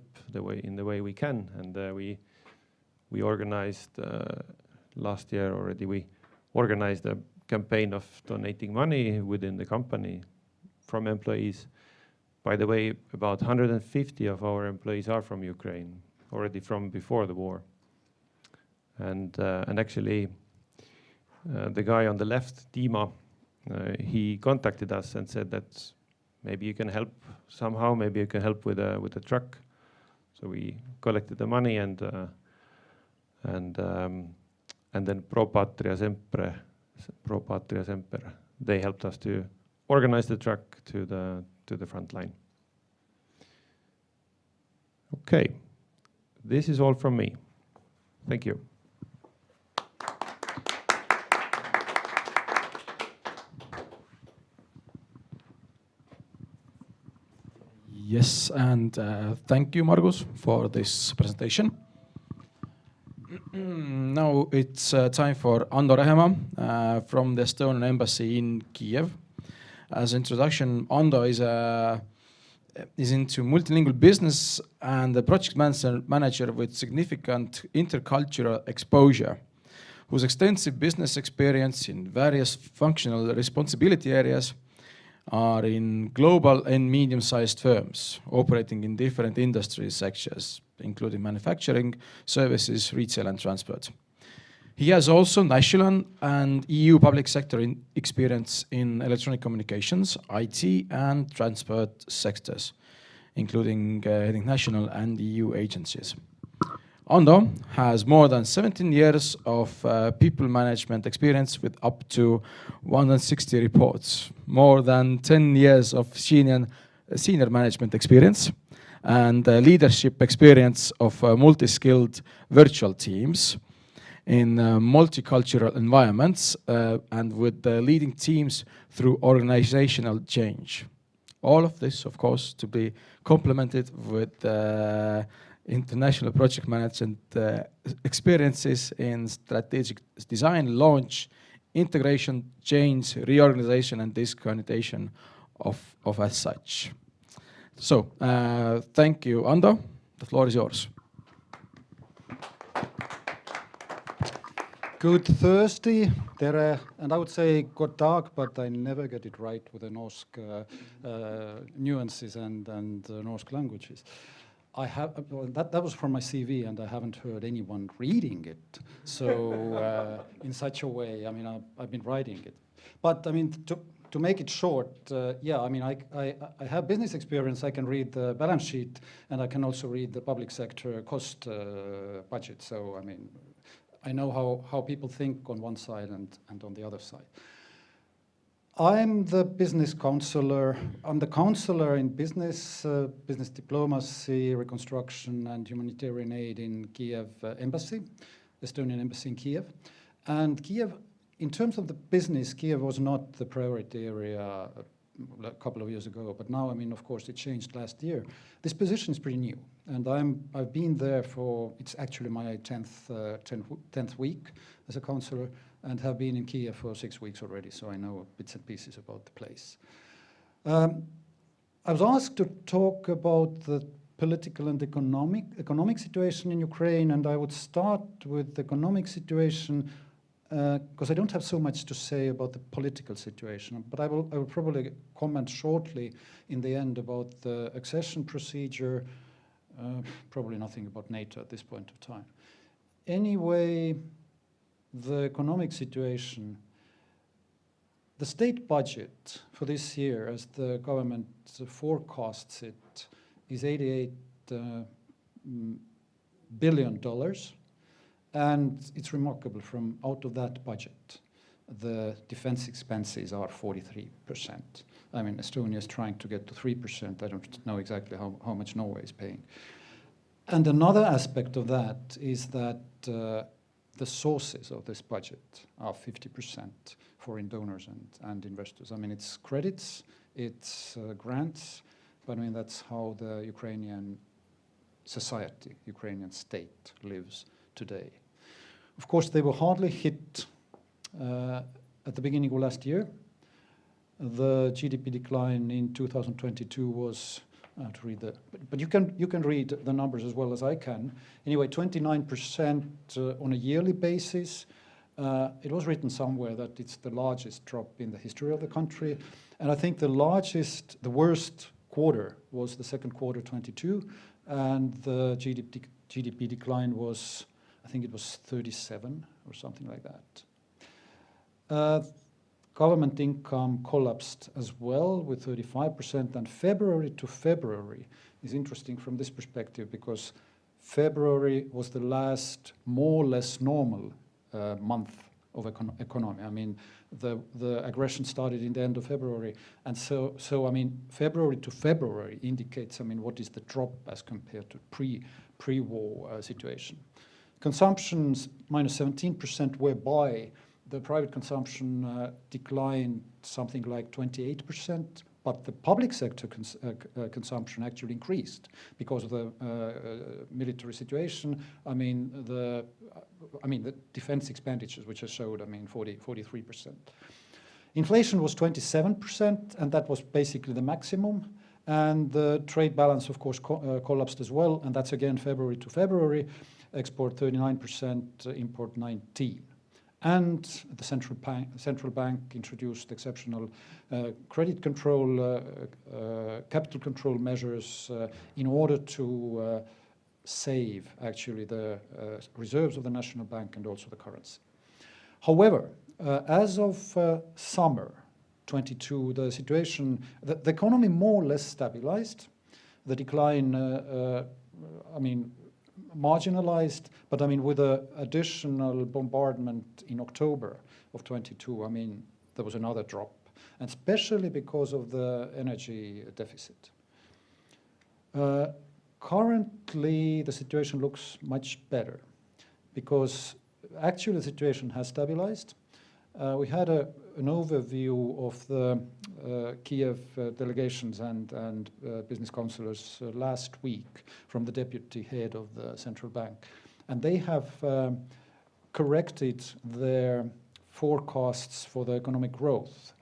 in the way we can, and we organized last year already. We organized a campaign of donating money within the company from employees. By the way, about 150 of our employees are from Ukraine, already from before the war. And actually, the guy on the left, Dima, he contacted us and said that maybe you can help somehow. Maybe you can help with a truck. So we collected the money and then Pro Patria Semper, they helped us to organize the truck to the front line. Okay, this is all from me. Thank you. Yes, and thank you, Margus, for this presentation. Now it's time for Ando Rehemaa from the Estonian Embassy in Kiev. As introduction, Ando is into multilingual business and a project manager with significant intercultural exposure, whose extensive business experience in various functional responsibility areas are in global and medium-sized firms operating in different industry sectors, including manufacturing, services, retail, and transport. He has also national and EU public sector experience in electronic communications, IT, and transport sectors, including heading national and EU agencies. Ando has more than 17 years of people management experience with up to 160 reports, more than 10 years of senior management experience, and leadership experience of multi-skilled virtual teams in multicultural environments and with leading teams through organizational change. All of this, of course, to be complemented with international project management experiences in strategic design, launch, integration, change, reorganization, and discontinuation of as such. So, thank you, Ando. The floor is yours. Good Thursday, and I would say god dag, but I never get it right with the Norse nuances and Norse languages. I have that was from my CV, and I haven't heard anyone reading it. So in such a way, I mean, I've been writing it. But I mean, to make it short, yeah, I mean, I have business experience. I can read the balance sheet, and I can also read the public sector cost budget. So I mean, I know how people think on one side and on the other side. I'm the business counselor. I'm the counselor in business, business diplomacy, reconstruction, and humanitarian aid in Kiev Embassy, Estonian Embassy in Kiev. And Kiev, in terms of the business, Kiev was not the priority area a couple of years ago, but now, I mean, of course, it changed last year. This position is pretty new, and I've been there for, it's actually my 10th week as a counselor, and have been in Kiev for 6 weeks already, so I know bits and pieces about the place. I was asked to talk about the political and economic situation in Ukraine, and I would start with the economic situation because I don't have so much to say about the political situation, but I will probably comment shortly in the end about the accession procedure, probably nothing about NATO at this point of time. Anyway, the economic situation, the state budget for this year, as the government forecasts it, is $88 billion. And it's remarkable, from out of that budget, the defense expenses are 43%. I mean, Estonia is trying to get to 3%. I don't know exactly how much Norway is paying. And another aspect of that is that the sources of this budget are 50% foreign donors and investors. I mean, it's credits, it's grants, but I mean, that's how the Ukrainian society, Ukrainian state lives today. Of course, they were hardly hit at the beginning of last year. The GDP decline in 2022 was, to read but you can read the numbers as well as I can. Anyway, 29% on a yearly basis. It was written somewhere that it's the largest drop in the history of the country. And I think the worst quarter was the second quarter 22, and the GDP decline was, I think it was 37 or something like that. Government income collapsed as well with 35%, and February to February is interesting from this perspective because February was the last more or less normal month of economy. I mean, the aggression started in the end of February, and so I mean, February to February indicates, I mean, what is the drop as compared to pre-war situation. Consumption's minus 17%, whereby the private consumption declined something like 28%, but the public sector consumption actually increased because of the military situation. I mean, the defense expenditures, which I showed, 43%. Inflation was 27%, and that was basically the maximum. And the trade balance, of course, collapsed as well, and that's again February to February. Export 39%, import 19%. And the central bank introduced exceptional credit control, capital control measures in order to save actually the reserves of the national bank and also the currency. However, as of summer 22, the situation, the economy more or less stabilized. The decline, marginalized, but with an additional bombardment in October of 22, there was another drop, and especially because of the energy deficit. Currently, the situation looks much better because actually the situation has stabilized. We had an overview of the Kiev delegations and business councillors last week from the deputy head of the central bank. And they have corrected their forecasts for the economic growth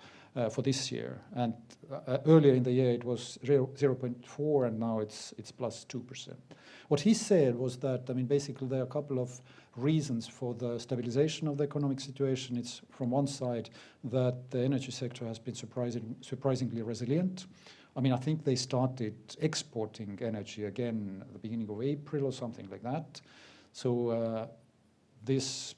for this year. And earlier in the year it was 0.4, and now it's plus 2%. What he said was that, basically there are a couple of reasons for the stabilization of the economic situation. It's from one side that the energy sector has been surprisingly resilient. I think they started exporting energy again at the beginning of April or something like that. So this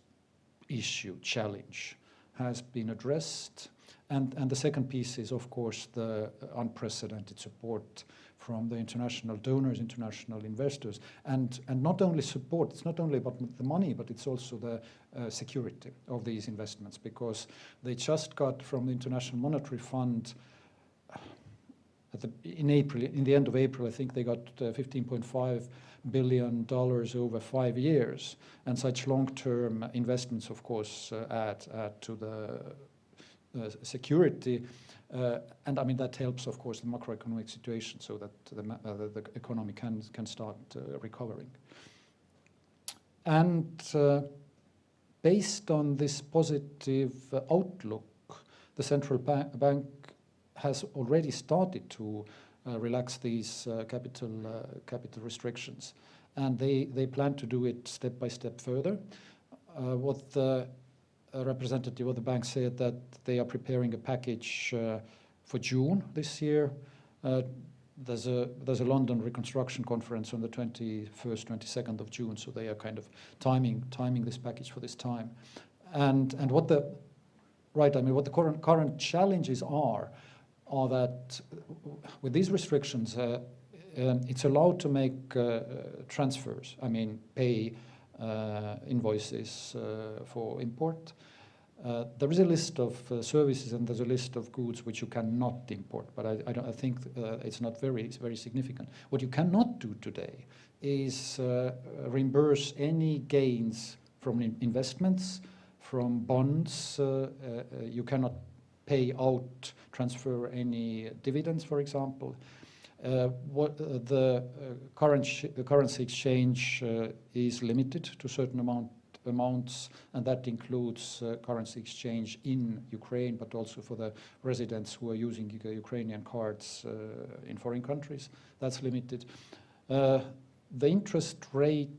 challenge has been addressed. And the second piece is, of course, the unprecedented support from the international donors, international investors, and not only support. It's not only about the money, but it's also the security of these investments, because they just got from the International Monetary Fund in the end of April, I think they got $15.5 billion over 5 years, and such long-term investments, of course, add to the security. And that helps, of course, the macroeconomic situation so that the economy can start recovering. And based on this positive outlook, the central bank has already started to relax these capital restrictions, and they plan to do it step by step further. What the representative of the bank said that they are preparing a package for June this year. There's a London reconstruction conference on the 21st, 22nd of June, so they are kind of timing this package for this time. And what the current challenges are that with these restrictions, it's allowed to make transfers. Pay invoices for import. There is a list of services and there's a list of goods which you cannot import, but I think it's not very significant. What you cannot do today is reimburse any gains from investments, from bonds. You cannot pay out, transfer any dividends, for example. What the currency exchange is limited to certain amounts, and that includes currency exchange in Ukraine, but also for the residents who are using Ukrainian cards in foreign countries. That's limited. The interest rate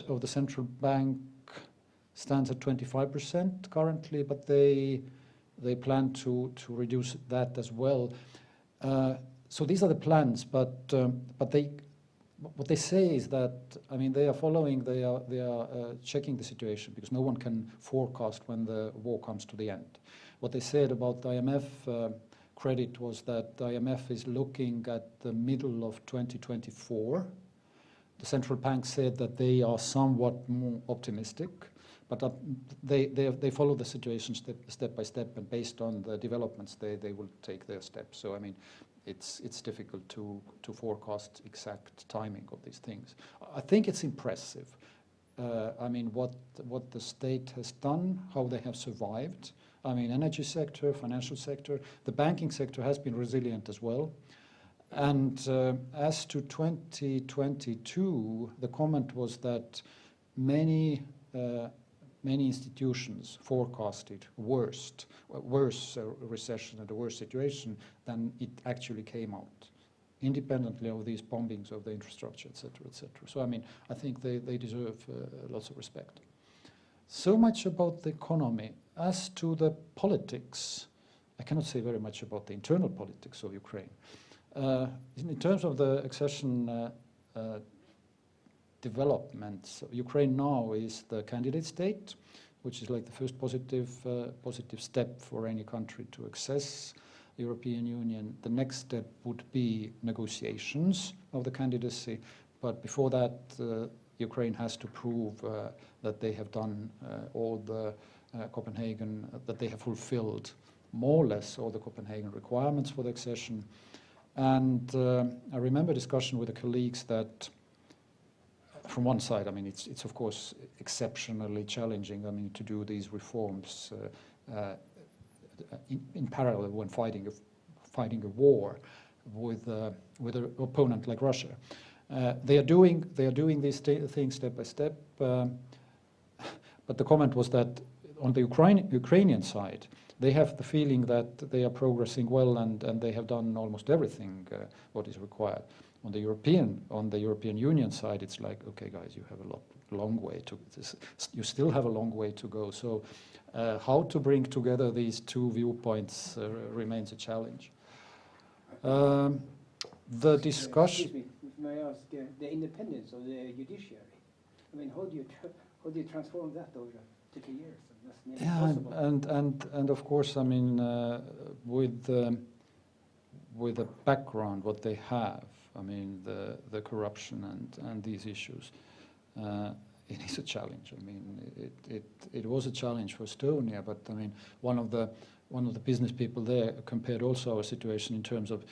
of the central bank stands at 25% currently, but they plan to reduce that as well. So these are the plans, but what they say is that they are checking the situation, because no one can forecast when the war comes to the end. What they said about the IMF credit was that the IMF is looking at the middle of 2024. The central bank said that they are somewhat more optimistic, but they follow the situation step by step, and based on the developments, they will take their steps. So it's difficult to forecast exact timing of these things. I think it's impressive. What the state has done, how they have survived. I mean, energy sector, financial sector, the banking sector has been resilient as well. And as to 2022, the comment was that many institutions forecasted worse recession and a worse situation than it actually came out, independently of these bombings of the infrastructure, etc., etc. So, I mean, I think they deserve lots of respect. So much about the economy. As to the politics, I cannot say very much about the internal politics of Ukraine. In terms of the accession developments, Ukraine now is the candidate state, which is like the first positive step for any country to access the European Union. The next step would be negotiations of the candidacy, but before that, Ukraine has to prove that they have done all the Copenhagen, that they have fulfilled more or less all the Copenhagen requirements for the accession. And I remember a discussion with the colleagues that from one side, I mean, it's of course exceptionally challenging, I mean, to do these reforms in parallel when fighting a war with an opponent like Russia. They are doing these things step by step, but the comment was that on the Ukrainian side, they have the feeling that they are progressing well and they have done almost everything what is required. On the European Union side, it's like, okay, guys, you have a long way to you still have a long way to go. So, how to bring together these two viewpoints remains a challenge. The discussion. Excuse me, may I ask the independence of the judiciary? I mean, how do you transform that over 50 years? That's nearly impossible. And of course, I mean, with the background what they have, I mean, the corruption and these issues, it is a challenge. I mean, it was a challenge for Estonia, but I mean, one of the business people there compared also our situation in terms of,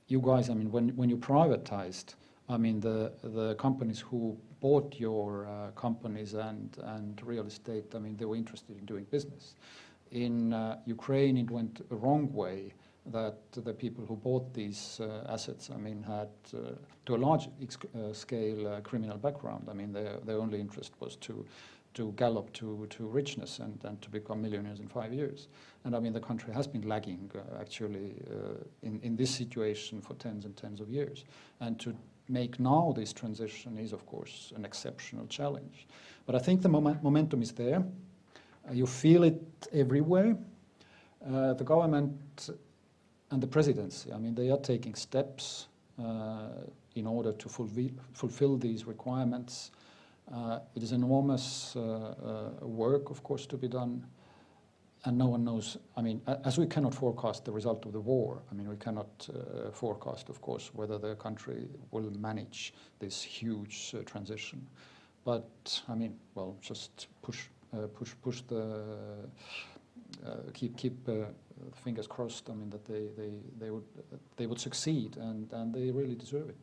you guys, I mean, when you privatized, I mean, the companies who bought your companies and real estate, I mean, they were interested in doing business. In Ukraine, it went a wrong way, that the people who bought these assets, I mean, had to a large scale criminal background. I mean, their only interest was to gallop to richness and to become millionaires in 5 years. And I mean, the country has been lagging actually in this situation for tens and tens of years. And to make now this transition is, of course, an exceptional challenge. But I think the momentum is there. You feel it everywhere. The government and the presidency, I mean, they are taking steps in order to fulfill these requirements. It is enormous work, of course, to be done, and no one knows. I mean, as we cannot forecast the result of the war, I mean, we cannot forecast, of course, whether the country will manage this huge transition. But I mean, well, just push the keep fingers crossed. I mean, that they would succeed, and they really deserve it.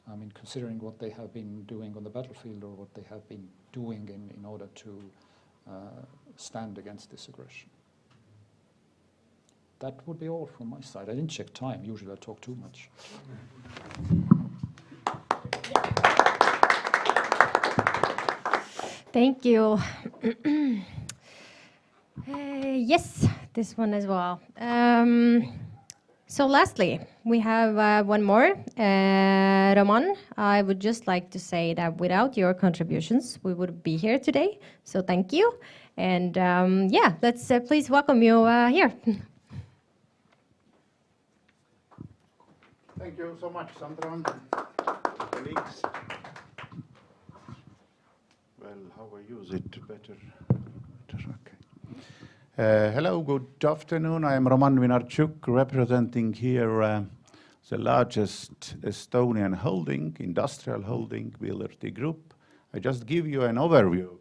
I mean, considering what they have been doing on the battlefield or what they have been doing in order to stand against this aggression. That would be all from my side. I didn't check time. Usually I talk too much. Thank you. Yes, this one as well. So lastly, we have one more. Roman, I would just like to say that without your contributions, we wouldn't be here today. So thank you. And yeah, let's please welcome you here. Thank you so much, Sandra and colleagues. Well, how I use it better. Okay. Hello, good afternoon. I am Roman Vinarchuk, representing here the largest Estonian holding, industrial holding, BLRT Group. I just give you an overview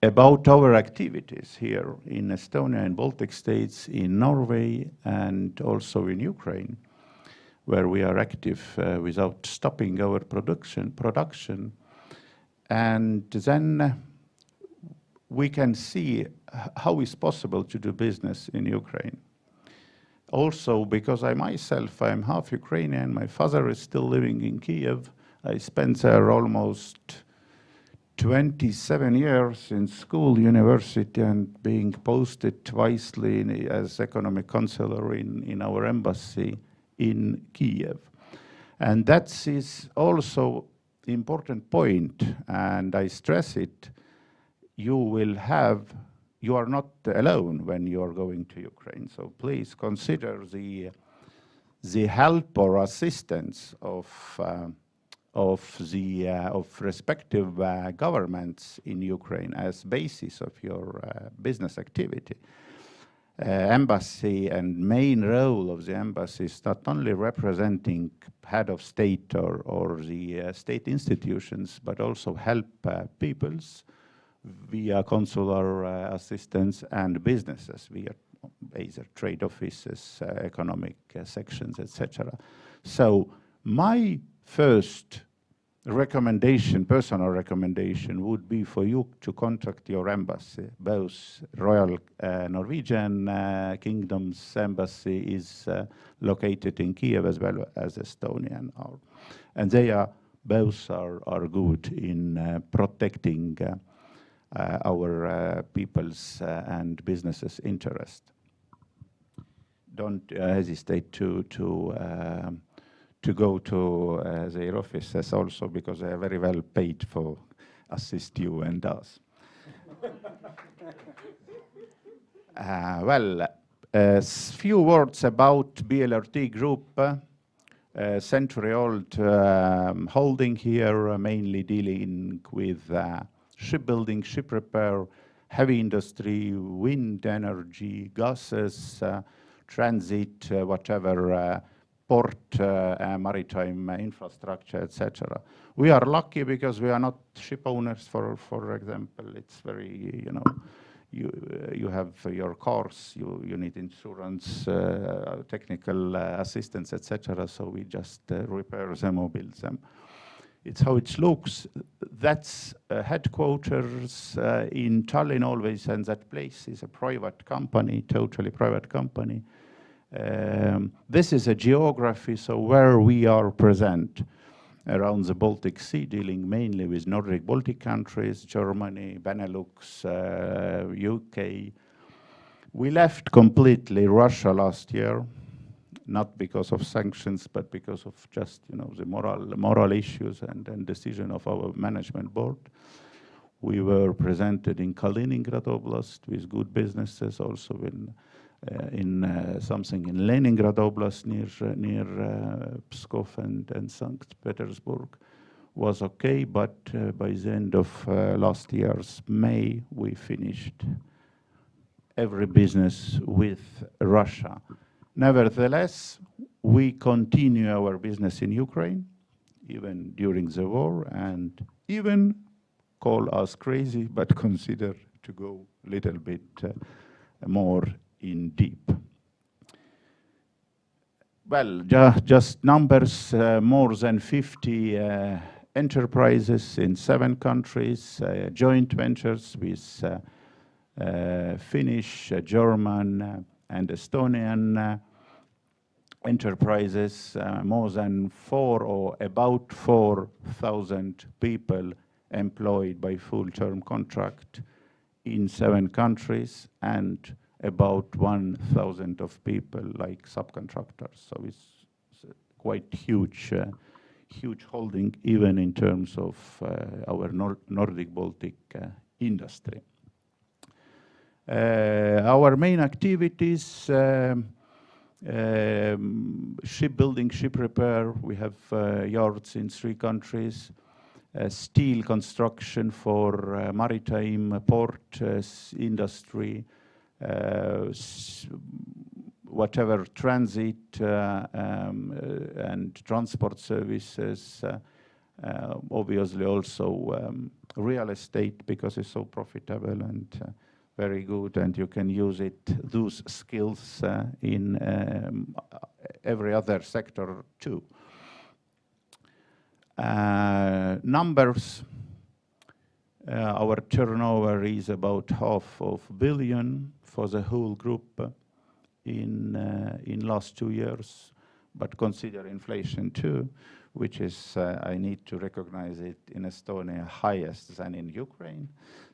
about our activities here in Estonia and Baltic states, in Norway, and also in Ukraine, where we are active without stopping our production. And then we can see how it's possible to do business in Ukraine. Also, because I myself, I'm half Ukrainian, my father is still living in Kiev. I spent there almost 27 years in school, university, and being posted twice as economic counselor in our embassy in Kiev. And that is also important point, and I stress it. You are not alone when you are going to Ukraine. So please consider the help or assistance of respective governments in Ukraine as basis of your business activity. Embassy and main role of the embassy is not only representing head of state or the state institutions, but also help peoples via consular assistance and businesses via either trade offices, economic sections, etc. So my first recommendation, personal recommendation, would be for you to contact your embassy. Both Royal Norwegian Kingdom's embassy is located in Kiev as well as Estonian are. And they both are good in protecting our people's and businesses' interest. Don't hesitate to go to their offices also, because they are very well paid for assist you and us. Well, a few words about BLRT Group, century-old holding here, mainly dealing with shipbuilding, ship repair, heavy industry, wind energy, gases, transit, whatever, port, maritime infrastructure, etc. We are lucky because we are not ship owners, for example. It's very, you have your cars, you need insurance, technical assistance, etc. So we just repair them or build them. It's how it looks. That's headquarters in Tallinn always, and that place is a private company, totally private company. This is a geography, so where we are present around the Baltic Sea, dealing mainly with Nordic Baltic countries, Germany, Benelux, UK. We left completely Russia last year, not because of sanctions, but because of just the moral issues and decision of our management board. We were presented in Kaliningrad Oblast with good businesses, also in something in Leningrad Oblast near Pskov and St. Petersburg was okay, but by the end of last year's May, we finished every business with Russia. Nevertheless, we continue our business in Ukraine, even during the war, and even call us crazy, but consider to go a little bit more in deep. Well, just numbers, more than 50 enterprises in 7 countries, joint ventures with Finnish, German, and Estonian enterprises, more than about 4,000 people employed by full-term contract in 7 countries, and about 1,000 of people like subcontractors. So it's quite huge holding, even in terms of our Nordic-Baltic industry. Our main activities, shipbuilding, ship repair. We have yards in 3 countries. Steel construction for maritime port industry, whatever transit and transport services. Obviously also real estate, because it's so profitable and very good, and you can use those skills in every other sector too. Numbers, Our turnover is about $500 million for the whole group in last 2 years, but consider inflation too, which is, I need to recognize it, in Estonia highest than in Ukraine.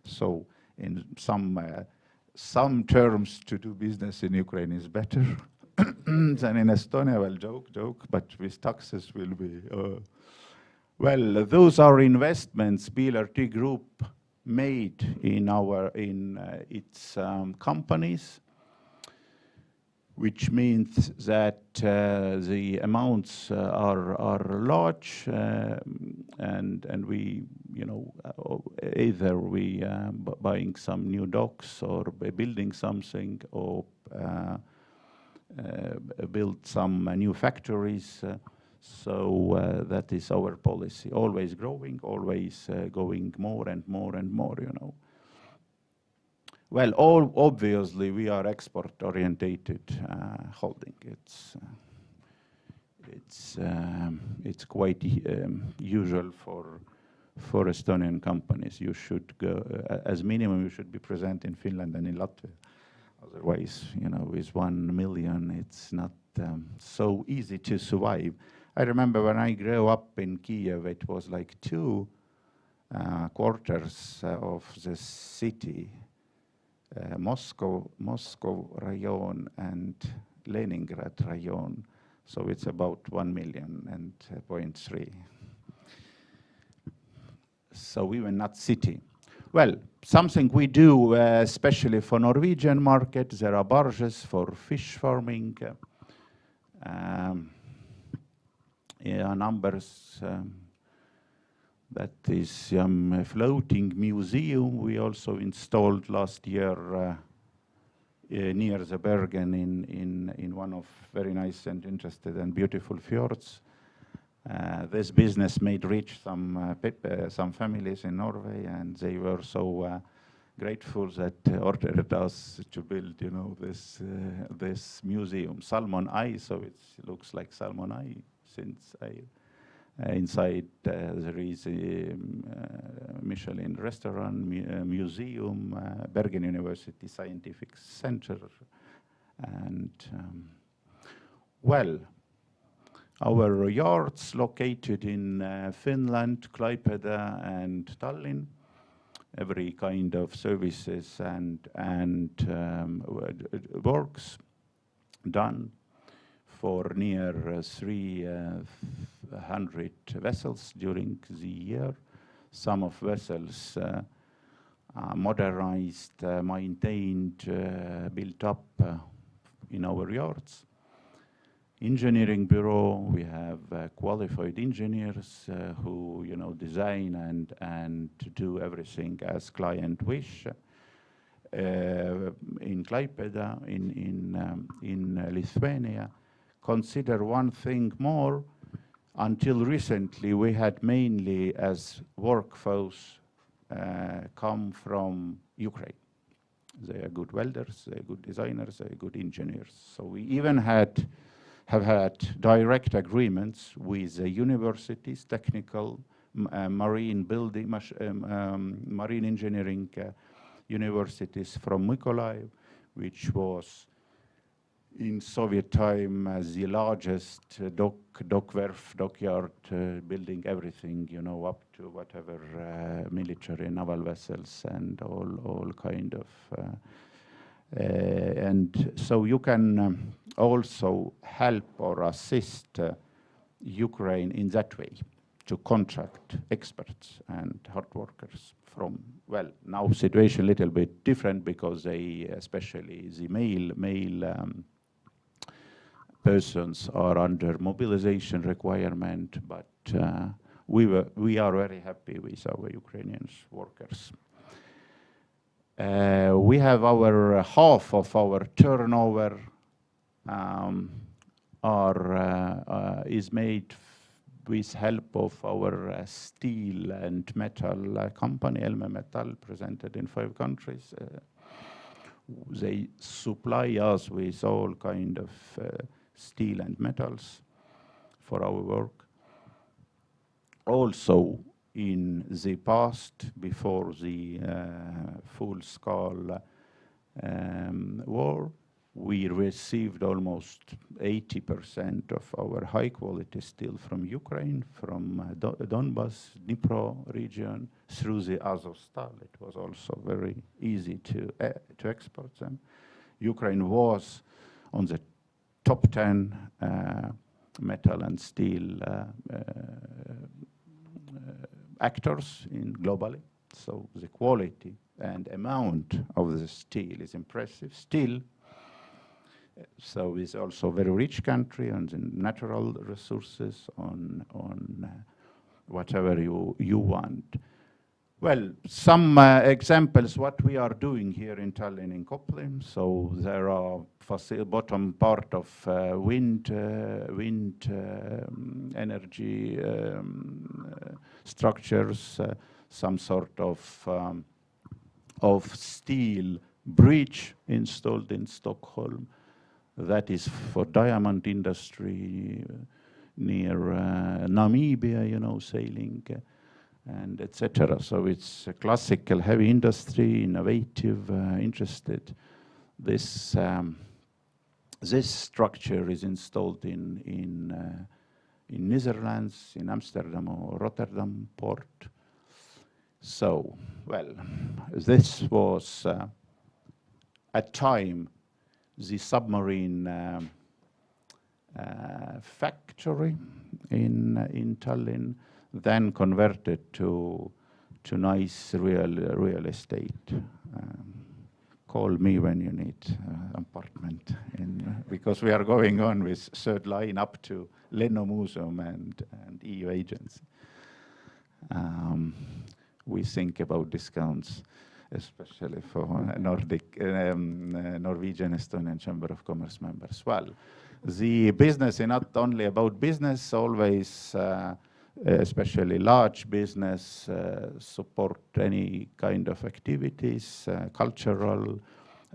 So in some terms, to do business in Ukraine is better than in Estonia. Well, joke, but with taxes will be. Well, those are investments BLRT Group made in its companies, which means that the amounts are large, and we, either we buying some new docks or building something, or build some new factories. So that is our policy, always growing, always going more and more and more, Well, obviously we are export-orientated holding. It's quite usual for Estonian companies. You should go, as minimum, you should be present in Finland and in Latvia. Otherwise, with 1 million, it's not so easy to survive. I remember when I grew up in Kiev, it was like 2 quarters of the city, Moscow Rayon and Leningrad Rayon. So it's about 1 million and 0.3. So we were not city. Well, something we do, especially for Norwegian market, there are barges for fish farming. Numbers. That is a floating museum we also installed last year near the Bergen in one of very nice and interesting and beautiful fjords. This business made rich some families in Norway, and they were so grateful that ordered us to build, this museum, Salmon Eye. So it looks like Salmon Eye, since inside there is a Michelin restaurant, museum, Bergen University Scientific Center, and well, our yards located in Finland, Klaipėda and Tallinn, every kind of services and works done for near 300 vessels during the year. Some of vessels modernized, maintained, built up in our yards. Engineering bureau, we have qualified engineers who design and do everything as client wish. In Klaipėda, in Lithuania, consider one thing more. Until recently, we had mainly as workforce come from Ukraine. They are good welders, they are good designers, they are good engineers. So we even have had direct agreements with the universities, technical, marine building, marine engineering universities from Mykolaiv, which was in Soviet time the largest dockyard, building everything, up to whatever military naval vessels and all kind of. And so you can also help or assist Ukraine in that way to contract experts and hard workers from, well, now situation a little bit different because they, especially the male persons are under mobilization requirement, but we are very happy with our Ukrainian workers. We have half of our turnover is made with help of our steel and metal company, Elme Metal, presented in 5 countries. They supply us with all kind of steel and metals for our work. Also, in the past, before the full-scale war, we received almost 80% of our high-quality steel from Ukraine, from Donbas, Dnipro region, through the Azovstal. It was also very easy to export them. Ukraine was on the top 10 metal and steel actors globally. So the quality and amount of the steel is impressive. Still, so it's also a very rich country on the natural resources, on whatever you want. Well, some examples what we are doing here in Tallinn in Kopli. So there are bottom part of wind energy structures, some sort of steel bridge installed in Stockholm. That is for diamond industry near Namibia, you know, sailing and etc. So it's a classical heavy industry, innovative, interested. This structure is installed in Netherlands, in Amsterdam or Rotterdam port. So, well, this was at time the submarine factory in Tallinn, then converted to nice real estate. Call me when you need apartment, because we are going on with third line up to Lenno Museum and EU agency. We think about discounts, especially for Norwegian-Estonian Chamber of Commerce members. Well, the business is not only about business, always, especially large business, support any kind of activities, cultural,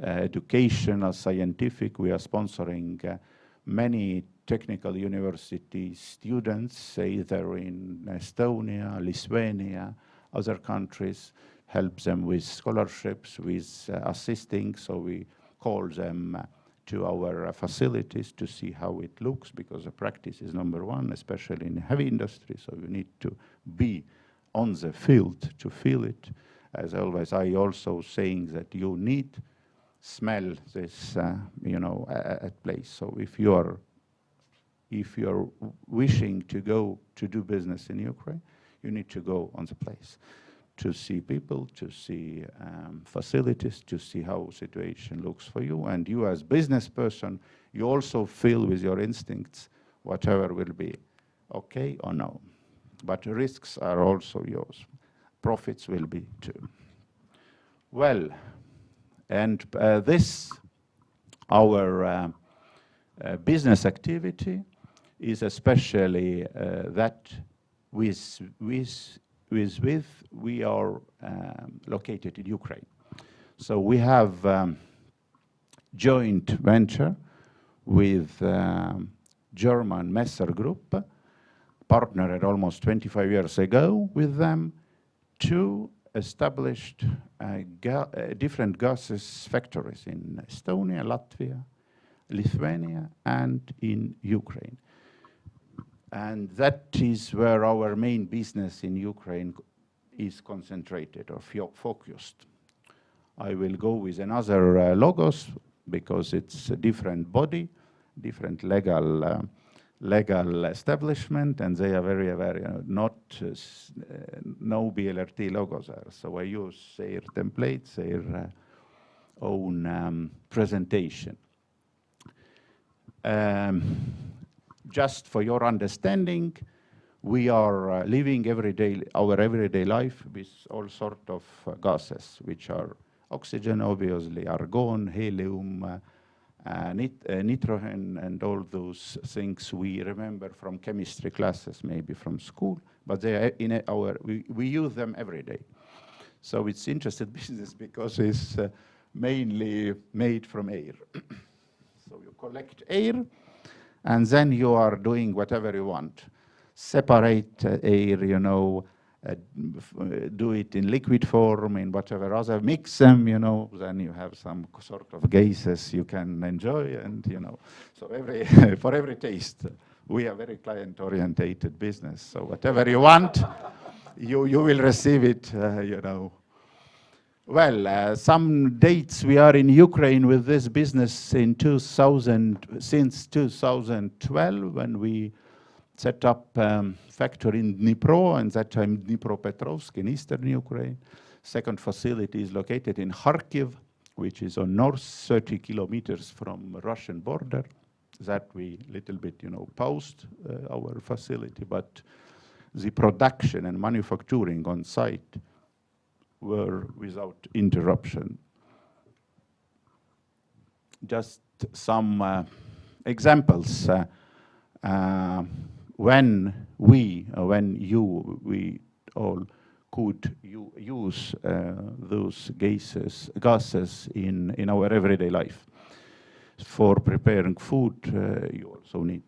educational, scientific. We are sponsoring many technical university students, either in Estonia, Lithuania, other countries, help them with scholarships, with assisting. So we call them to our facilities to see how it looks, because the practice is number one, especially in heavy industry. So you need to be on the field to feel it. As always, I also saying that you need smell this, you know, at place. So if you're wishing to go to do business in Ukraine, you need to go on the place to see people, to see facilities, to see how situation looks for you. And you as business person, you also feel with your instincts whatever will be okay or no. But risks are also yours. Profits will be too. Well, and this, our business activity is especially that we are located in Ukraine. So we have joint venture with German Messer Group, partnered almost 25 years ago with them, to establish different gases factories in Estonia, Latvia, Lithuania, and in Ukraine. And that is where our main business in Ukraine is concentrated or focused. I will go with another logos because it's a different body, different legal establishment, and they are very not no BLRT logos are. So I use their templates, their own presentation. Just for your understanding, we are living our everyday life with all sorts of gases, which are oxygen, obviously, argon, helium, nitrogen, and all those things we remember from chemistry classes, maybe from school, but they are in we use them every day. So it's interesting business because it's mainly made from air. So you collect air, and then you are doing whatever you want. Separate air, you know, do it in liquid form, in whatever other, mix them, you know, then you have some sort of gases you can enjoy, and, you know, so for every taste. We are very client-orientated business, so whatever you want, you will receive it, you know. Well, some dates we are in Ukraine with this business since 2012, when we set up factory in Dnipro, and that time Dnipropetrovsk in eastern Ukraine. Second facility is located in Kharkiv, which is on north 30 kilometers from Russian border. That we little bit, you know, paused our facility, but the production and manufacturing on site were without interruption. Just some examples. When we all could use those gases in our everyday life. For preparing food, you also need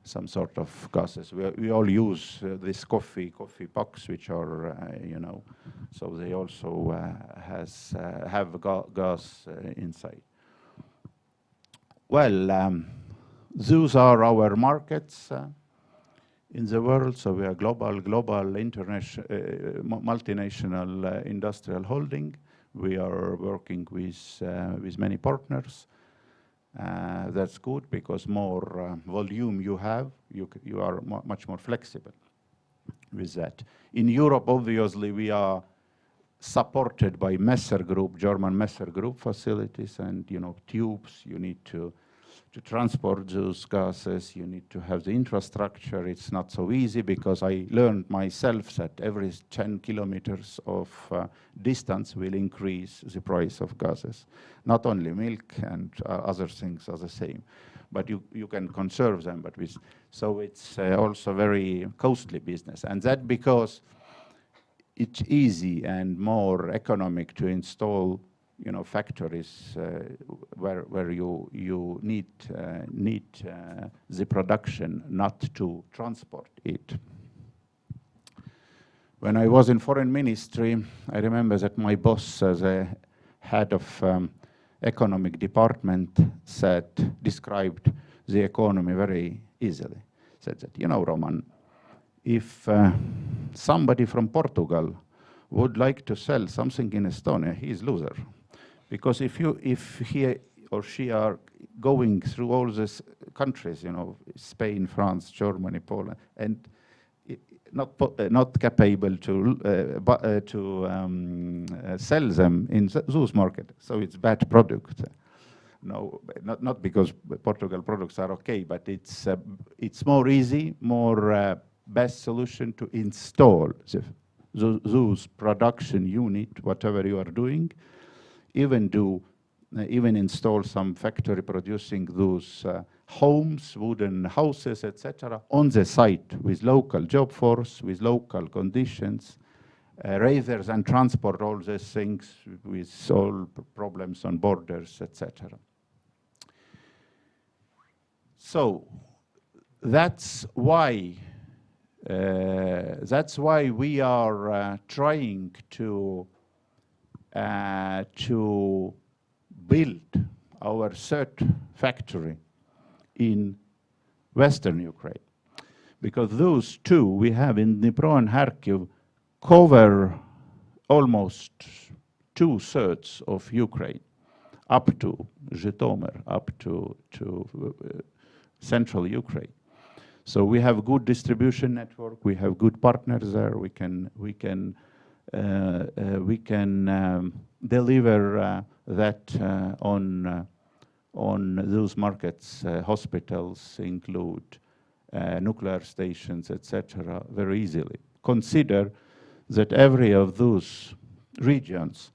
some sort of gases. We all use this coffee pucks, which are, you know, so they also have gas inside. Well, those are our markets in the world. So we are global international, multinational industrial holding. We are working with many partners. That's good, because more volume you have, you are much more flexible with that. In Europe, obviously, we are supported by Messer Group, German Messer Group facilities, and, you know, tubes. You need to transport those gases. You need to have the infrastructure. It's not so easy, because I learned myself that every 10 kilometers of distance will increase the price of gases. Not only milk and other things are the same, but you can conserve them. But so it's also very costly business, and that because it's easy and more economic to install, you know, factories where you need the production, not to transport it. When I was in foreign ministry, I remember that my boss, as a head of economic department, described the economy very easily. Said that, you know, Roman, if somebody from Portugal would like to sell something in Estonia, he is loser. Because if he or she are going through all these countries, you know, Spain, France, Germany, Poland, and not capable to sell them in those markets, so it's bad product. No, not because Portugal products are okay, but it's more easy, more best solution to install those production unit, whatever you are doing. Even install some factory producing those homes, wooden houses, etc., on the site with local job force, with local conditions, rather than transport all these things with all problems on borders, etc. So that's why we are trying to build our third factory in Western Ukraine, because those two we have in Dnipro and Kharkiv cover almost 2/3 of Ukraine, up to Zhytomyr, up to central Ukraine. So we have good distribution network. We have good partners there. We can deliver that on those markets. Hospitals include nuclear stations, etc., very easily. Consider that every of those regions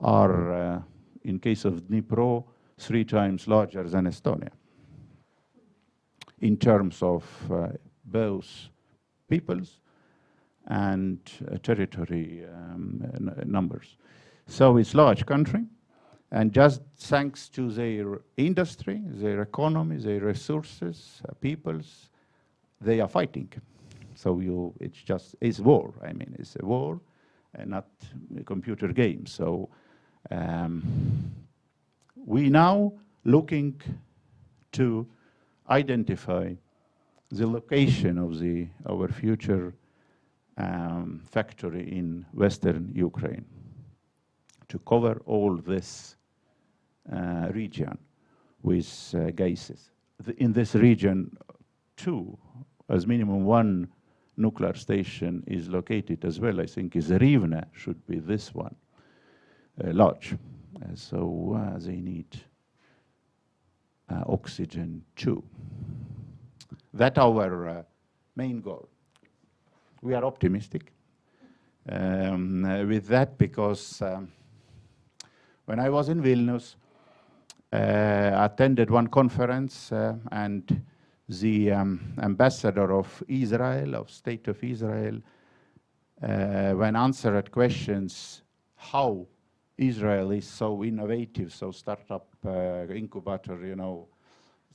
are, in case of Dnipro, 3 times larger than Estonia in terms of both peoples and territory numbers. So it's a large country, and just thanks to their industry, their economy, their resources, peoples, they are fighting. So it's war. I mean, it's a war and not a computer game. So we now looking to identify the location of our future factory in Western Ukraine to cover all this region with gases. In this region, too, as minimum one nuclear station is located as well. I think is Rivne should be this one, large. So they need oxygen too. That's our main goal. We are optimistic with that because when I was in Vilnius, attended one conference and the ambassador of Israel, of State of Israel, when answered questions how Israel is so innovative, so startup incubator, you know,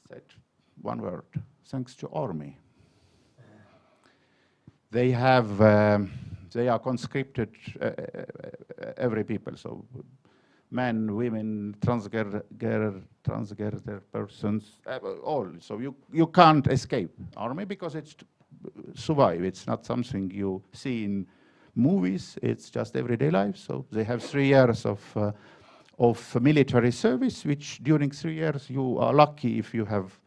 said one word, thanks to army. They have, they are conscripted every people, so men, women, transgender persons, all. So you can't escape army because it's survive. It's not something you see in movies. It's just everyday life. So they have 3 years of military service, which during 3 years you are lucky if you have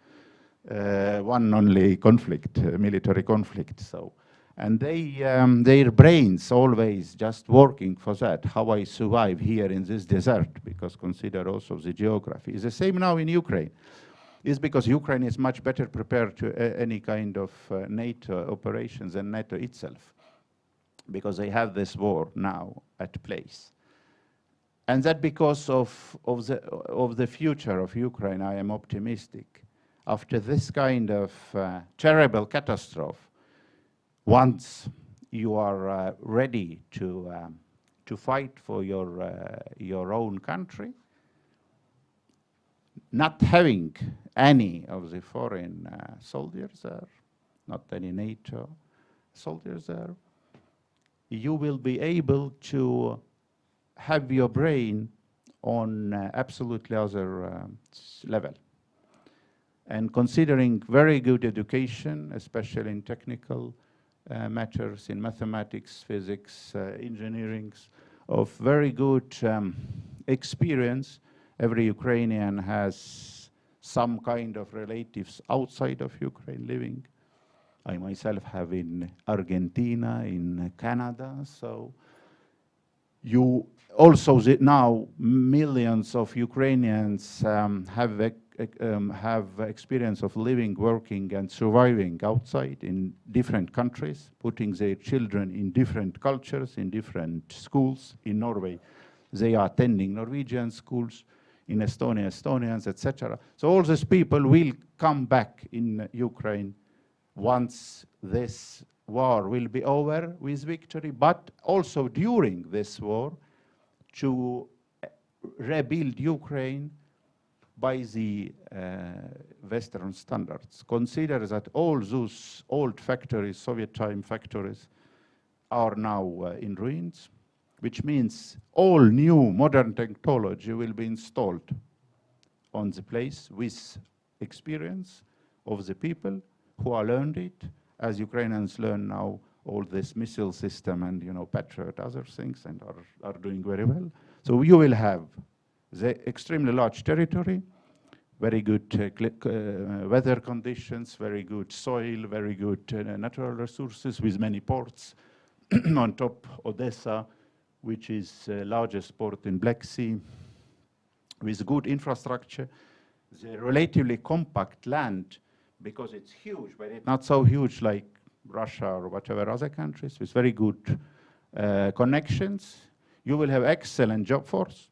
one only conflict, military conflict. So. And they, their brains always just working for that, how I survive here in this desert, because consider also the geography. It's the same now in Ukraine. It's because Ukraine is much better prepared to any kind of NATO operations than NATO itself, because they have this war now at place. And that because of the future of Ukraine, I am optimistic. After this kind of terrible catastrophe, once you are ready to fight for your own country, not having any of the foreign soldiers there, not any NATO soldiers there, you will be able to have your brain on absolutely other level. And considering very good education, especially in technical matters, in mathematics, physics, engineering, of very good experience. Every Ukrainian has some kind of relatives outside of Ukraine living. I myself have in Argentina, in Canada, so you also now millions of Ukrainians have experience of living, working, and surviving outside in different countries, putting their children in different cultures, in different schools. In Norway, they are attending Norwegian schools, in Estonia, Estonians, etc. So all these people will come back in Ukraine once this war will be over with victory, but also during this war to rebuild Ukraine by the Western standards. Consider that all those old factories, Soviet time factories, are now in ruins, which means all new modern technology will be installed on the place with experience of the people who are learned it, as Ukrainians learn now all this missile system and, you know, Patriot, other things, and are doing very well. So you will have the extremely large territory, very good weather conditions, very good soil, very good natural resources with many ports. On top, Odessa, which is the largest port in Black Sea, with good infrastructure. The relatively compact land, because it's huge, but it's not so huge like Russia or whatever other countries, with very good connections. You will have excellent job force,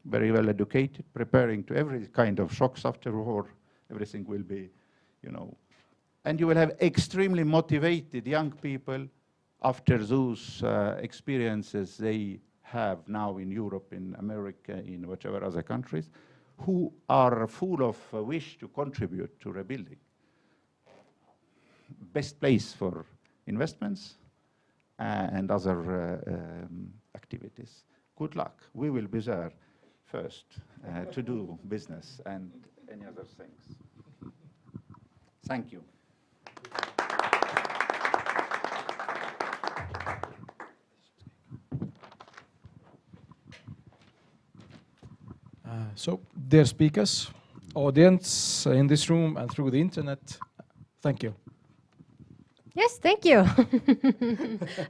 very well educated, preparing to every kind of shocks after war. Everything will be, you know. And you will have extremely motivated young people after those experiences they have now in Europe, in America, in whatever other countries, who are full of wish to contribute to rebuilding. Best place for investments and other activities. Good luck. We will be there first to do business and any other things. Thank you. So, dear speakers, audience in this room and through the internet, thank you. Yes, thank you.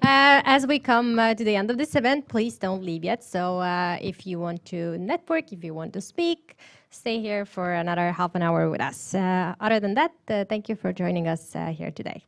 As we come to the end of this event, please don't leave yet. So if you want to network, if you want to speak, stay here for another half an hour with us. Other than that, thank you for joining us here today.